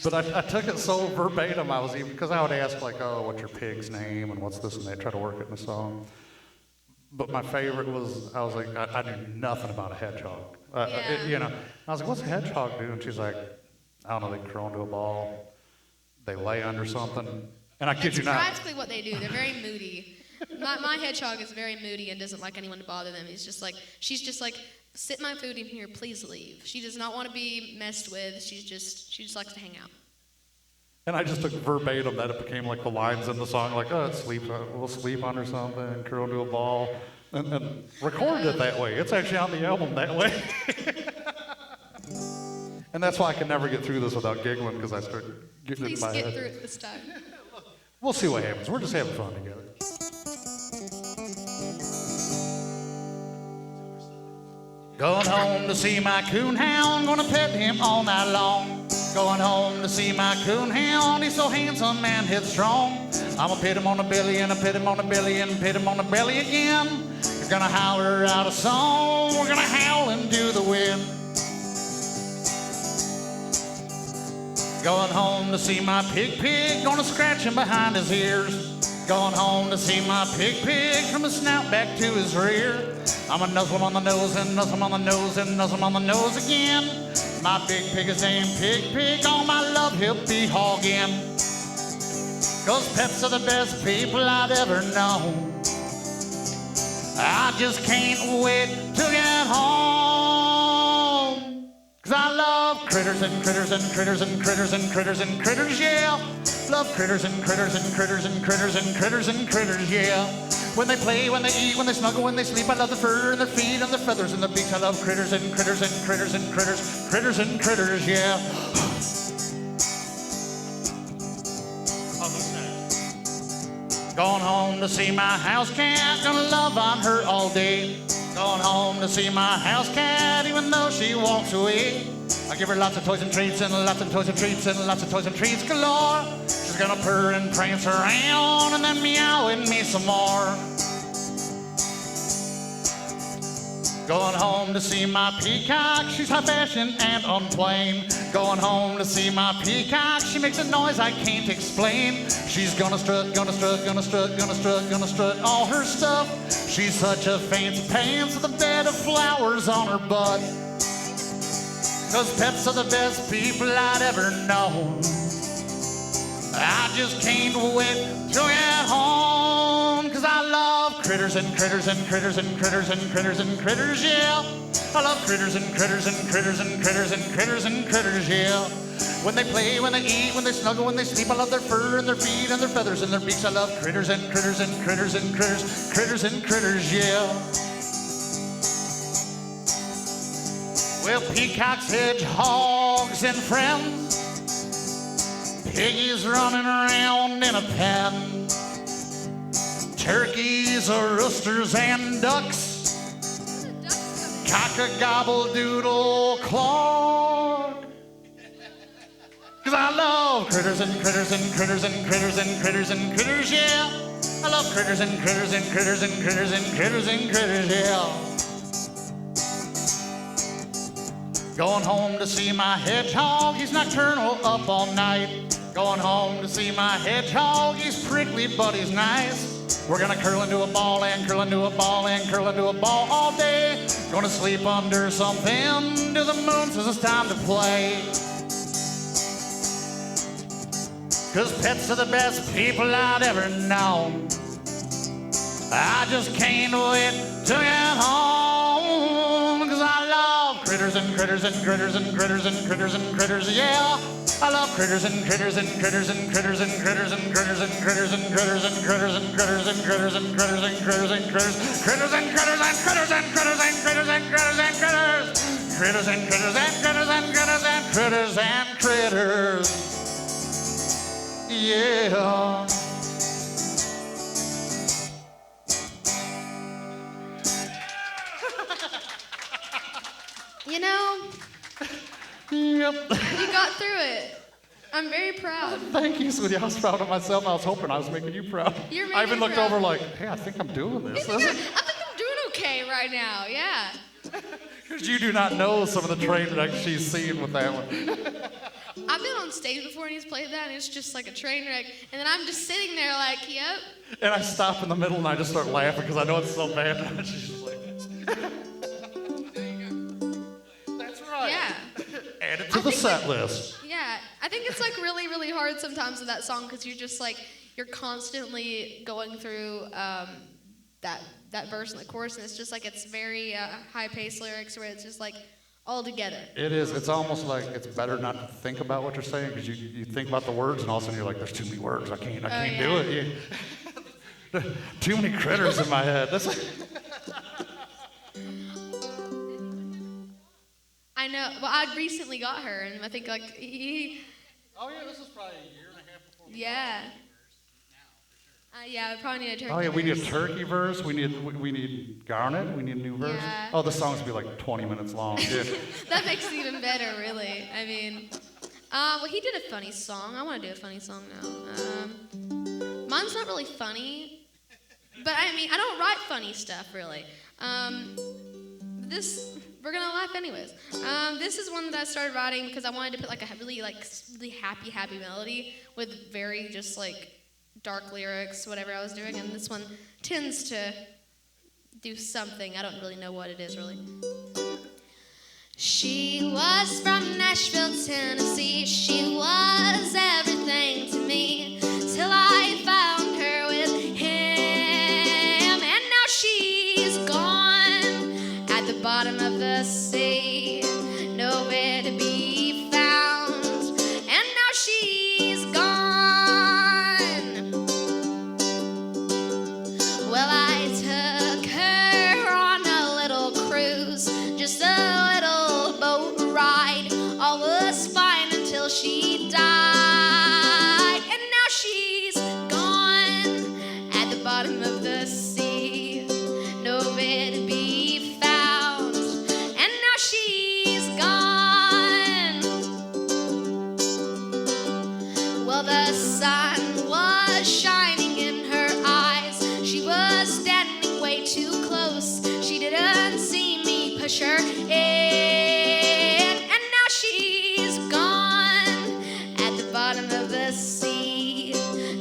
But I took it so verbatim, because I would ask, like, oh, what's your pig's name, and what's this and that, try to work it in a song. But my favorite was, I was like, I knew nothing about a hedgehog. Yeah. I was like, what's a hedgehog do? And she's like, I don't know, they crawl into a ball, they lay under something. And I kid you not. That's practically what they do. They're very moody. My hedgehog is very moody and doesn't like anyone to bother them. She's just like, sit my food in here, please leave. She does not want to be messed with. She just likes to hang out. And I just took verbatim that it became like the lines in the song, like, oh, we'll sleep under something, curl into a ball, and recorded it that way. It's actually on the album that way. And that's why I can never get through this without giggling, because I start getting it in Please my get head. through it this time. We'll see what happens. We're just having fun together. Going home to see my coonhound, gonna pet him all night long. Going home to see my coonhound, he's so handsome and headstrong. I'ma pet him on the belly and I pet him on the belly and pet him on the belly again. He's gonna holler out a song, we're gonna howl into the wind. Going home to see my pig, gonna scratch him behind his ears. Going home to see my pig, from his snout back to his rear. I'ma nuzzle him on the nose and nuzzle him on the nose and nuzzle him on the nose again. My big pig is named Pig, all my love he'll be hogging. 'Cause pets are the best people I've ever known. I just can't wait to get home. 'Cause I love critters and critters and critters and critters and critters and critters, yeah. Love critters and critters and critters and critters and critters and critters, yeah. When they play, when they eat, when they snuggle, when they sleep, I love their fur and their feet and their feathers and their beaks. I love critters and critters and critters and critters, critters and critters, yeah. Going home to see my house cat, gonna love on her all day. Going home to see my house cat, even though she walks away. I give her lots of toys and treats and lots of toys and treats and lots of toys and treats galore. She's gonna purr and prance around and then meow at me some more. Going home to see my peacock, she's high fashion and unplain. Going home to see my peacock, she makes a noise I can't explain. She's gonna strut, gonna strut, gonna strut, gonna strut, gonna strut all her stuff. She's such a fancy pants with a bed of flowers on her butt. 'Cause pets are the best people I'd ever known. I just can't wait to get home, 'cause I love critters and critters and critters and critters and critters and critters, yeah. I love critters and critters and critters and critters and critters and critters, yeah. When they play, when they eat, when they snuggle, when they sleep, I love their fur and their feet and their feathers and their beaks. I love critters and critters and critters and critters, critters and critters, yeah. Well, peacocks, hedgehogs, and friends, piggies running around in a pen, turkeys, roosters, and ducks, cock-a-gobble-doodle clock. 'Cause I love critters and critters and critters and critters and critters and critters, yeah. I love critters and critters and critters and critters and critters and critters, yeah. Going home to see my hedgehog, he's nocturnal up all night. Going home to see my hedgehog, he's prickly but he's nice. We're gonna curl into a ball and curl into a ball and curl into a ball all day. Gonna sleep under something till the moon says it's time to play. 'Cause pets are the best people I'd ever known. I just can't wait to get home, 'cause I love critters and critters and critters and critters and critters and critters, yeah. I love critters and critters and critters and critters and critters and critters and critters and critters and critters and critters and critters and critters and critters and critters, critters and critters and critters and critters and critters and critters and critters, critters and critters and critters and critters and critters and critters, yeah. You know, Yep. you got through it. I'm very proud. Thank you, sweetie. I was proud of myself. I was hoping I was making you proud. You're making I even me looked proud. over like, hey, I think I'm doing this. I think I'm doing okay right now, yeah. Because you do not know some of the train wrecks she's seen with that one. I've been on stage before and he's played that and it's just like a train wreck. And then I'm just sitting there like, yep. And I stop in the middle and I just start laughing because I know it's so bad. She's just like, that's right. Yeah. Add it to the set list. Yeah, I think it's like really, really hard sometimes with that song because you're just like, you're constantly going through that verse and the chorus and it's just like, it's very high-paced lyrics where it's just like all together. It is. It's almost like it's better not to think about what you're saying because you think about the words and all of a sudden you're like, there's too many words. I can't do it. Yeah. Too many critters in my head. That's I know. Well, I recently got her, and I think like Oh yeah, this is probably a year and a half before. yeah. Yeah, we probably need a turkey. Oh yeah, we need a verse. turkey verse. We need garnet. We need a new verse. Yeah. Oh, the songs would be like 20 minutes long. Yeah. That makes it even better, really. I mean, well, he did a funny song. I want to do a funny song now. Mine's not really funny, but I mean, I don't write funny stuff really. We're gonna laugh anyways. This is one that I started writing because I wanted to put like a really happy melody with very just like dark lyrics, whatever I was doing, and this one tends to do something. I don't really know what it is really. She was from Nashville, Tennessee. She was everything to me till I found her with him, and now she's gone at the bottom of the sea, nowhere to be found, and now she's gone adventure in. And now she's gone at the bottom of the sea,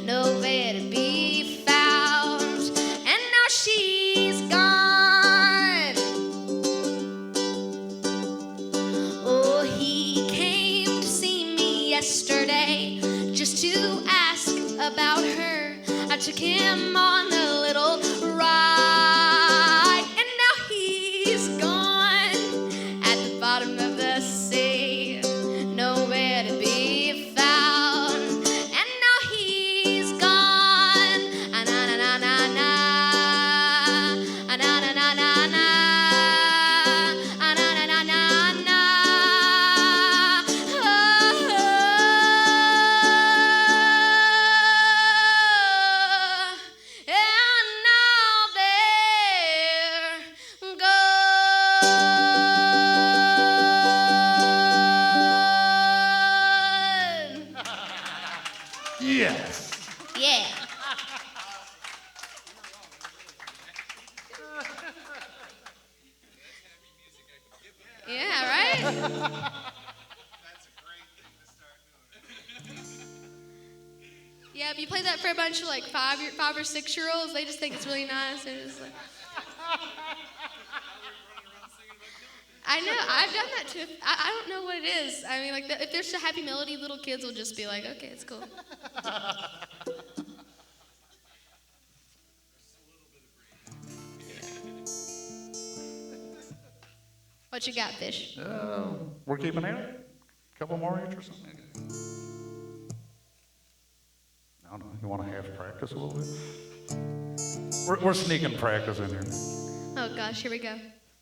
nowhere to be found. And now she's gone. Oh, he came to see me yesterday just to ask about her. I took him on a little ride, and now he's gone at the bottom of the sea, nowhere to be found. And now he's gone. Na na na na na, na na na na na, na na na na na. And now they're gone. Yes. Yeah. Yeah, right? Yeah, if you play that for a bunch of like 5 or 6 year olds, they just think it's really nice. They're just like, I know, I've done that too. I don't know what it is. I mean, like, if there's a happy melody, little kids will just be like, okay, it's cool. What you got, Fish? We're keeping it. A couple more each or something. I don't know. You want to half practice a little bit? We're sneaking practice in here. Oh gosh, here we go.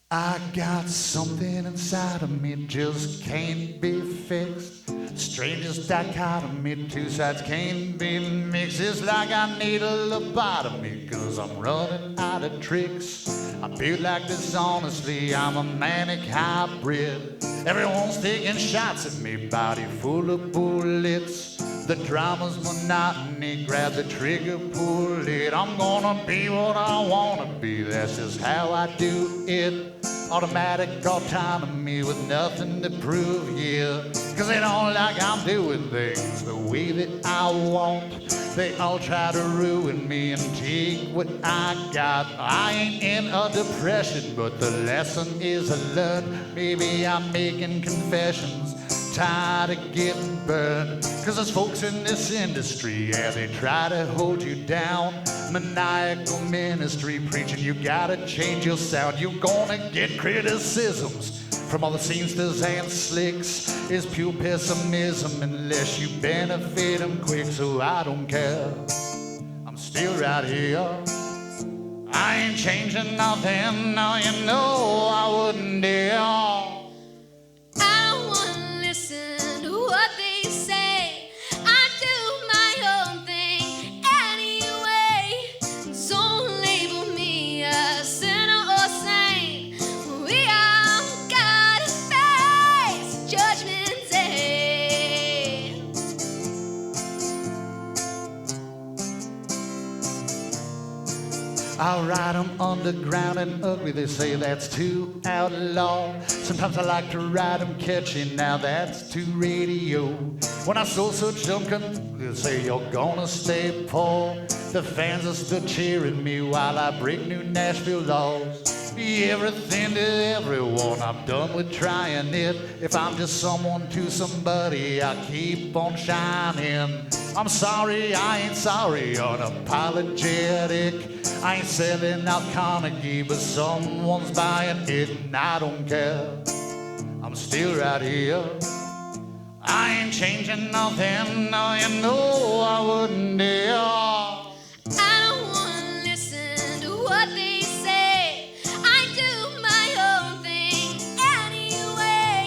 I got something inside of me just can't be fixed. Strangest dichotomy, two sides can't be mixed. It's like I need a lobotomy, cause I'm running out of tricks. I feel like dishonestly, I'm a manic hybrid. Everyone's taking shots at me, body full of bullets. The drama's monotony, grab the trigger, pull it. I'm gonna be what I wanna be, that's just how I do it. Automatic autonomy with nothing to prove, yeah. Cause they don't like I'm doing things the way that I want. They all try to ruin me and take what I got. I ain't in a depression, but the lesson is I learned. Maybe I'm making confessions, tired of getting burned. Cause there's folks in this industry, yeah, they try to hold you down. Maniacal ministry preaching you gotta change your sound. You're gonna get criticisms from all the scenesters and slicks. It's pure pessimism unless you benefit them quick. So I don't care, I'm still right here. I ain't changing nothing, no, you know I wouldn't dare. I don't wanna listen to what they say. I do my own thing anyway. Don't label me a sinner or saint. We all gotta face Judgment Day. I'll ride 'em underground and ugly, they say that's too outlaw. Sometimes I like to ride 'em catchy, now that's too radio. When I soul search Junkies, they say you're gonna stay poor. The fans are still cheering me while I break new Nashville laws. Be everything to everyone, I'm done with trying it. If I'm just someone to somebody, I keep on shining. I'm sorry, I ain't sorry, unapologetic. I ain't selling out Carnegie, but someone's buying it, and I don't care. I'm still right here. I ain't changing nothing, no, you know I wouldn't dare. I don't wanna listen to what they say. I do my own thing anyway.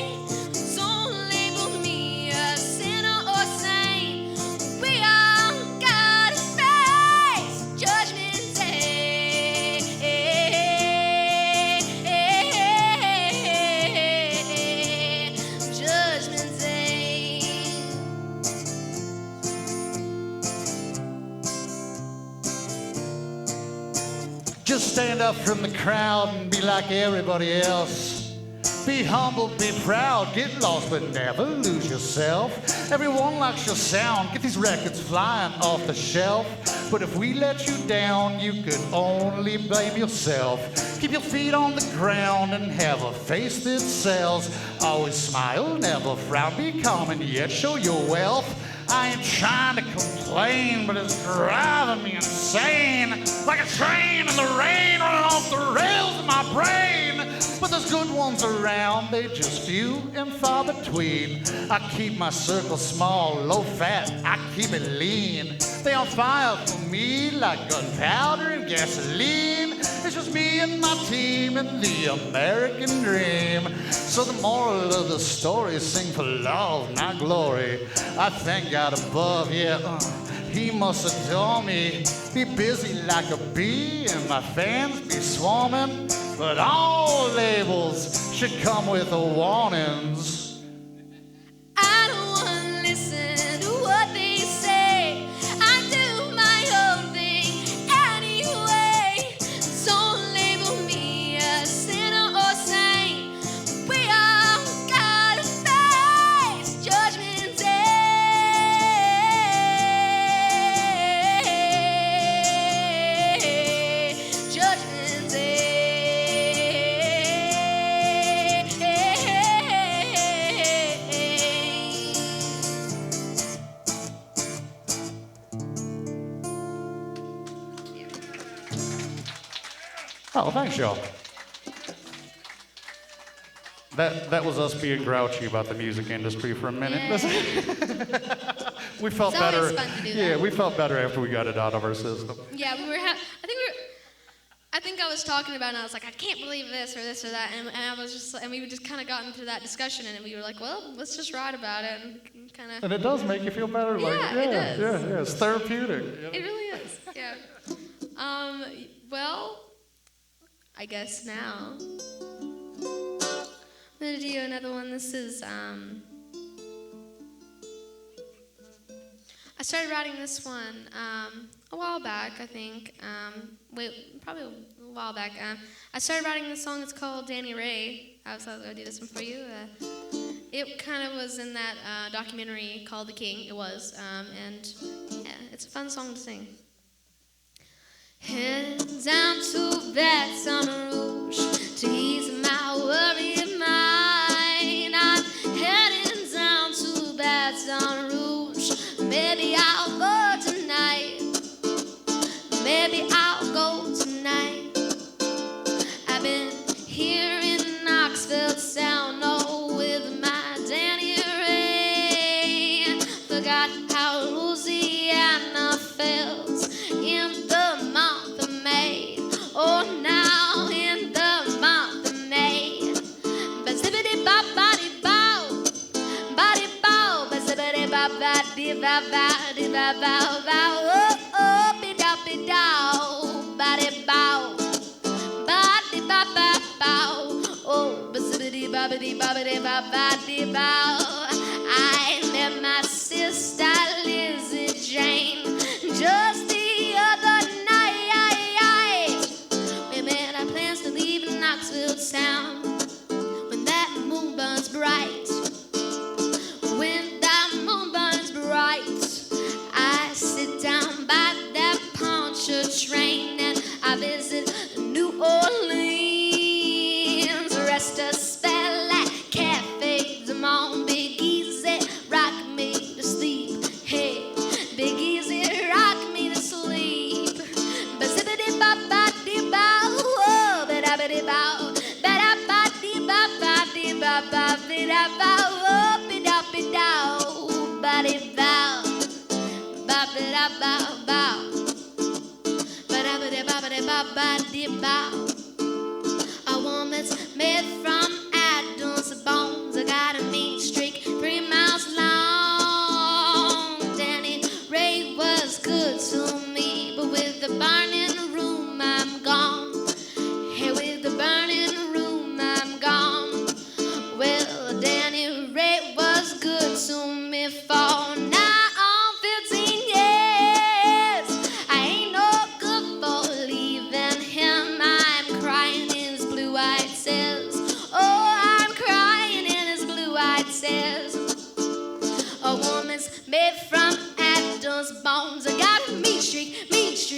Don't label me a sinner or saint. We all gotta face Judgment Day. Judgment Day. Just stand up from the crowd and be like everybody else. Be humble, be proud, get lost, but never lose yourself. Everyone likes your sound, get these records flying off the shelf. But if we let you down, you could only blame yourself. Keep your feet on the ground and have a face that sells. Always smile, never frown, be calm and yet show your wealth. I ain't trying to complain, but it's driving me insane. Like a train in the rain running off the rails of my brain. But there's good ones around, they just few and far between. I keep my circle small, low fat, I keep it lean. They on fire for me like gunpowder and gasoline. It's just me and my team and the American dream. So the moral of the story, sing for love, not glory. I thank God above, yeah, he must adore me. Be busy like a bee and my fans be swarming. But all labels should come with a warnings. I don't want to listen to what they say. I do my own thing anyway. Don't label me a sinner or saint. We all gotta face Judgment Day. Judgment Day. Oh, thanks, y'all. That was us being grouchy about the music industry for a minute. We felt It's better. always fun to do Yeah, that. we felt better after we got it out of our system. Yeah, I think I was talking about it and I was like, I can't believe this or that, and we just kind of got into that discussion and we were like, well, let's just write about it and kind of. And it does make you feel better. Like, Yeah, it does. Yeah, it's therapeutic. You know? It really is. Yeah. Well, I guess now I'm gonna do another one. This is I started writing this one a while back, I think. Probably a while back. I started writing this song. It's called Danny Ray. I was gonna do this one for you. It kind of was in that documentary called The King. It was, and yeah, it's a fun song to sing. Head down to Baton Rouge to ease my worried mind. I'm heading down to Baton Rouge. Maybe I'll go tonight. Maybe I'll go tonight. I've been here in Knoxville Sound, oh, with my Danny Ray. Forgot how Louisiana felt in the month of May. Oh, now in the month of May. Ba-zibbity-bop-body-bow, body-bow, ba-zibbity-bop-body-bow-bow-bow. Oh, oh, be-dow, body-bow, body-bow-bow. Oh, ba-zibbity-bobbity-bobbity-bow-body-bow. I met my sister Lizzie Jane just the other night. We made our plans to leave Knoxville town when that moon burns bright. When that moon burns bright, I sit down by that poncho train and I visit New Orleans. Rest a spell at Cafe Du Monde. Big Easy, rock me to sleep. Hey, Big Easy, rock me to sleep. Ba-zibbity-bop-bop-dee-bow, oh, ba-da-ba-dee-bow, ba-da-ba-dee-bop-bop-dee-da-bow, oh, be-da-be-dow, ba-dee-bow, ba-ba-da-bow-bow, ba-da-ba-dee-bop-bop-dee-bow. A woman's made from Adam's bones. I got a mean streak 3 miles long. Danny Ray was good to me, but with the burning room, I'm gone. Hey, with the burning room, I'm gone. Well, Danny Ray was good to me for now on 15 years. I ain't no good for leaving him. I'm crying his blue-eyed tears. Oh,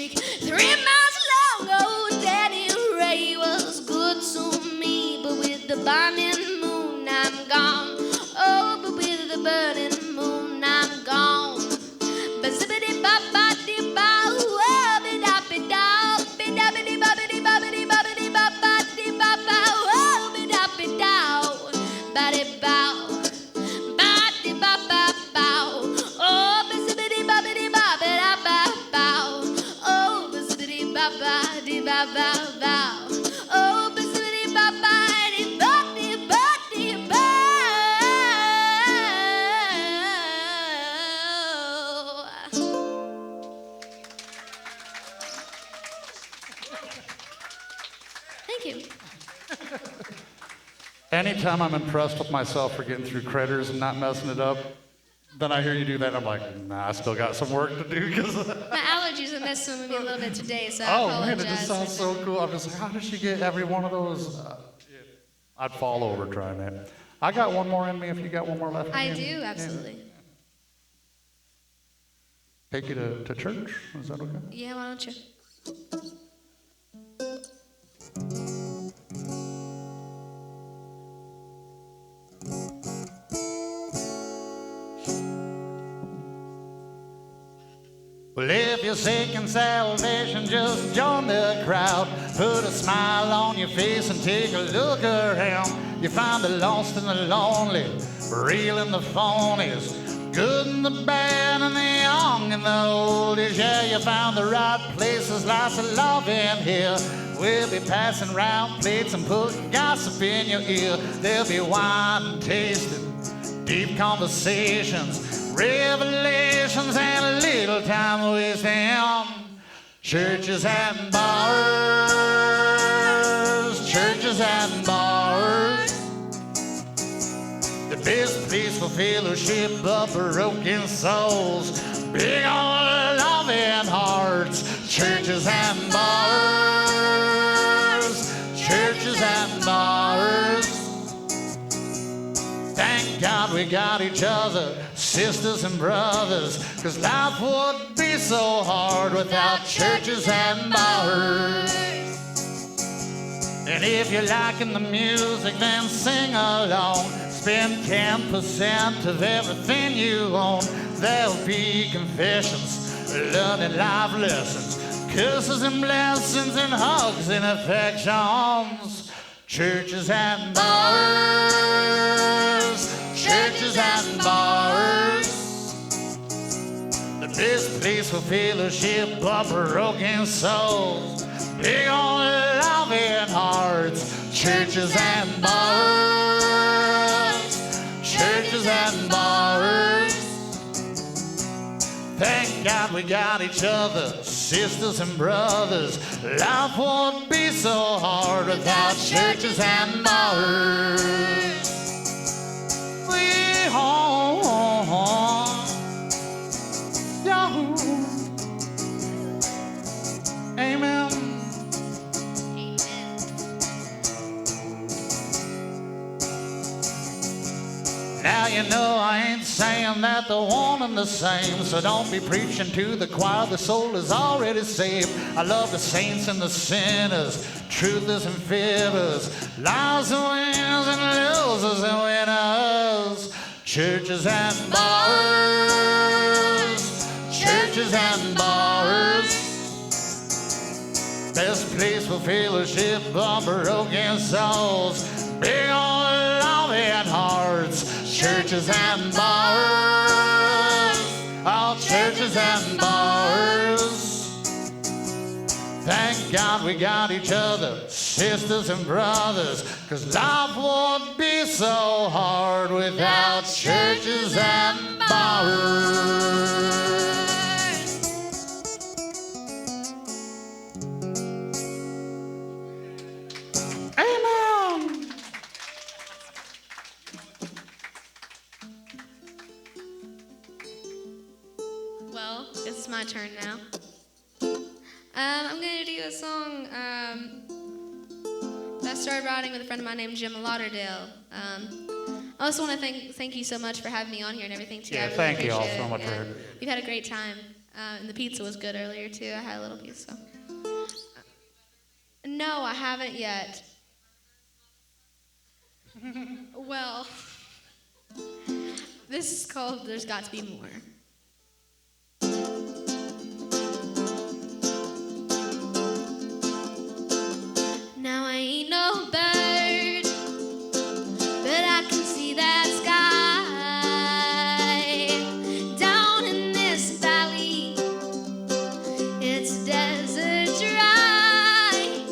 week, 3 miles long. Oh, Daddy Ray was good to me, but with the burning moon, I'm gone. Oh, but with the burning moon, I'm gone. But zippity bop bop dee bow, oh, be da be da, be da be dee boppity boppity boppity bop bop dee bop bow, oh, be da be da, body bow. Bow, bow, bow. Oh, bizzity, bow, body, body, body, bow. Thank you. Anytime I'm impressed with myself for getting through critters and not messing it up, then I hear you do that, and I'm like, nah, I still got some work to do. My allergies are messing with me a little bit today, so I Oh apologize. man, it just sounds so cool. I'm just like, how does she get every one of those? I'd fall over trying that. I got one more in me if you got one more left in I you. do, absolutely. Take you to church? Is that okay? Yeah, why don't you? Well, if you're seeking salvation, just join the crowd. Put a smile on your face and take a look around. You find the lost and the lonely, real and the phonies, good and the bad and the young and the oldies. Yeah, you found the right places, lots of love in here. We'll be passing round plates and putting gossip in your ear. There'll be wine and tasting, deep conversations, revelations, and a little time wasting. Churches and bars, churches and bars, the best place for fellowship of broken souls, big old loving hearts. Churches and bars, churches and bars. Thank God we got each other, sisters and brothers, 'cause life would be so hard without churches and bars. And if you're liking the music, then sing along. Spend 10% of everything you own. There'll be confessions, learning life lessons, curses and blessings, and hugs and affections. Churches and bars, churches and bars, the best place for fellowship of broken souls, big old loving hearts. Churches and bars, churches and bars. Thank God we got each other, sisters and brothers. Life won't be so hard without churches and bars. We home, Yahoo. Amen. Now you know I ain't saying that they're one and the same, so don't be preaching to the choir, the soul is already saved. I love the saints and the sinners, truthers and fibbers, liars and winners and losers and winners. Churches and bars, churches and bars, best place for fellowship of broken souls, big old loving hearts. Churches and bars, all churches and bars. Thank God we got each other, sisters and brothers, 'cause life won't be so hard without churches and bars. Amen. Well, it's my turn now. I'm going to do a song that I started writing with a friend of mine named Jim Lauderdale. I also want to thank you so much for having me on here and everything, too. Yeah, I really thank you all appreciate so it. much Yeah. for We've had a great time. And the pizza was good earlier too. I had a little piece. So. No, I haven't yet. Well, this is called There's Got to Be More. Now I ain't no bird, but I can see that sky. Down in this valley, it's desert dry.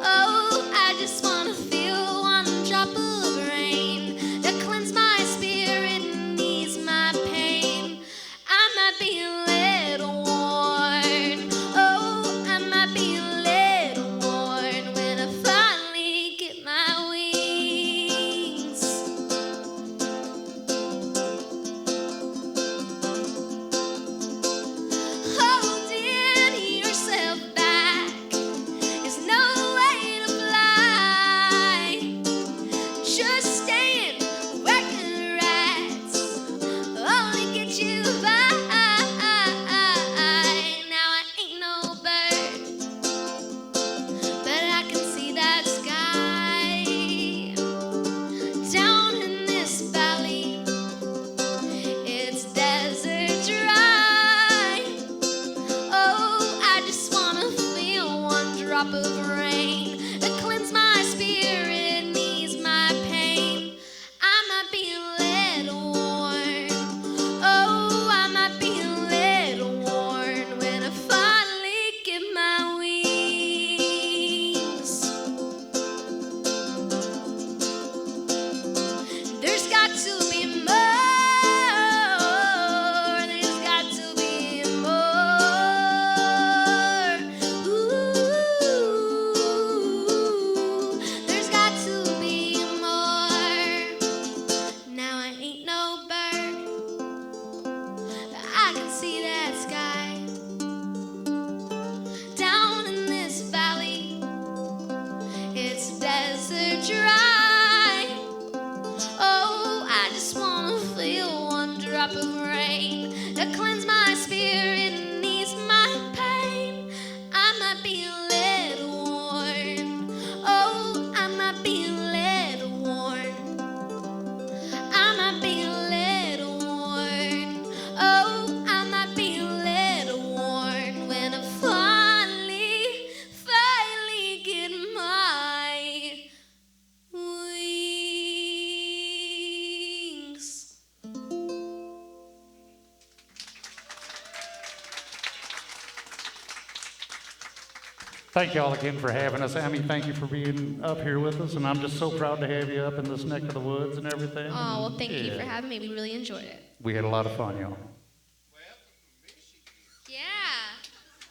Oh, I just wanna feel one drop of rain to cleanse my spirit and ease my pain. I might be a little worn. Oh, I might be a little worn when I finally get my wings. Holding yourself back is no way to fly. Just staying where you're at only get you by. Now I ain't no bird, but I can see that sky. Down in this valley, it's desert dry. Oh, I just wanna feel one drop of rain to cleanse my spirit and ease my pain. I might be a little worn. Oh, I might be a little worn when I finally get my wings. There's got to be more. There's got to be more. Ooh, there's got to be more. Now I ain't no bird, but I can see that sky. Down in this valley, it's desert dry. Oh, I just wanna feel one drop of rain to cleanse my spirit and ease my pain. I might be a little worn. Oh, I might be a little worn. I might be a little worn. Oh, I might be a little worn when I finally get my wings. Thank you all again for having us. Emi, thank you for being up here with us, and I'm just so proud to have you up in this neck of the woods and everything. Oh, well, thank you Yeah. for having me. We really enjoyed it. We had a lot of fun, y'all.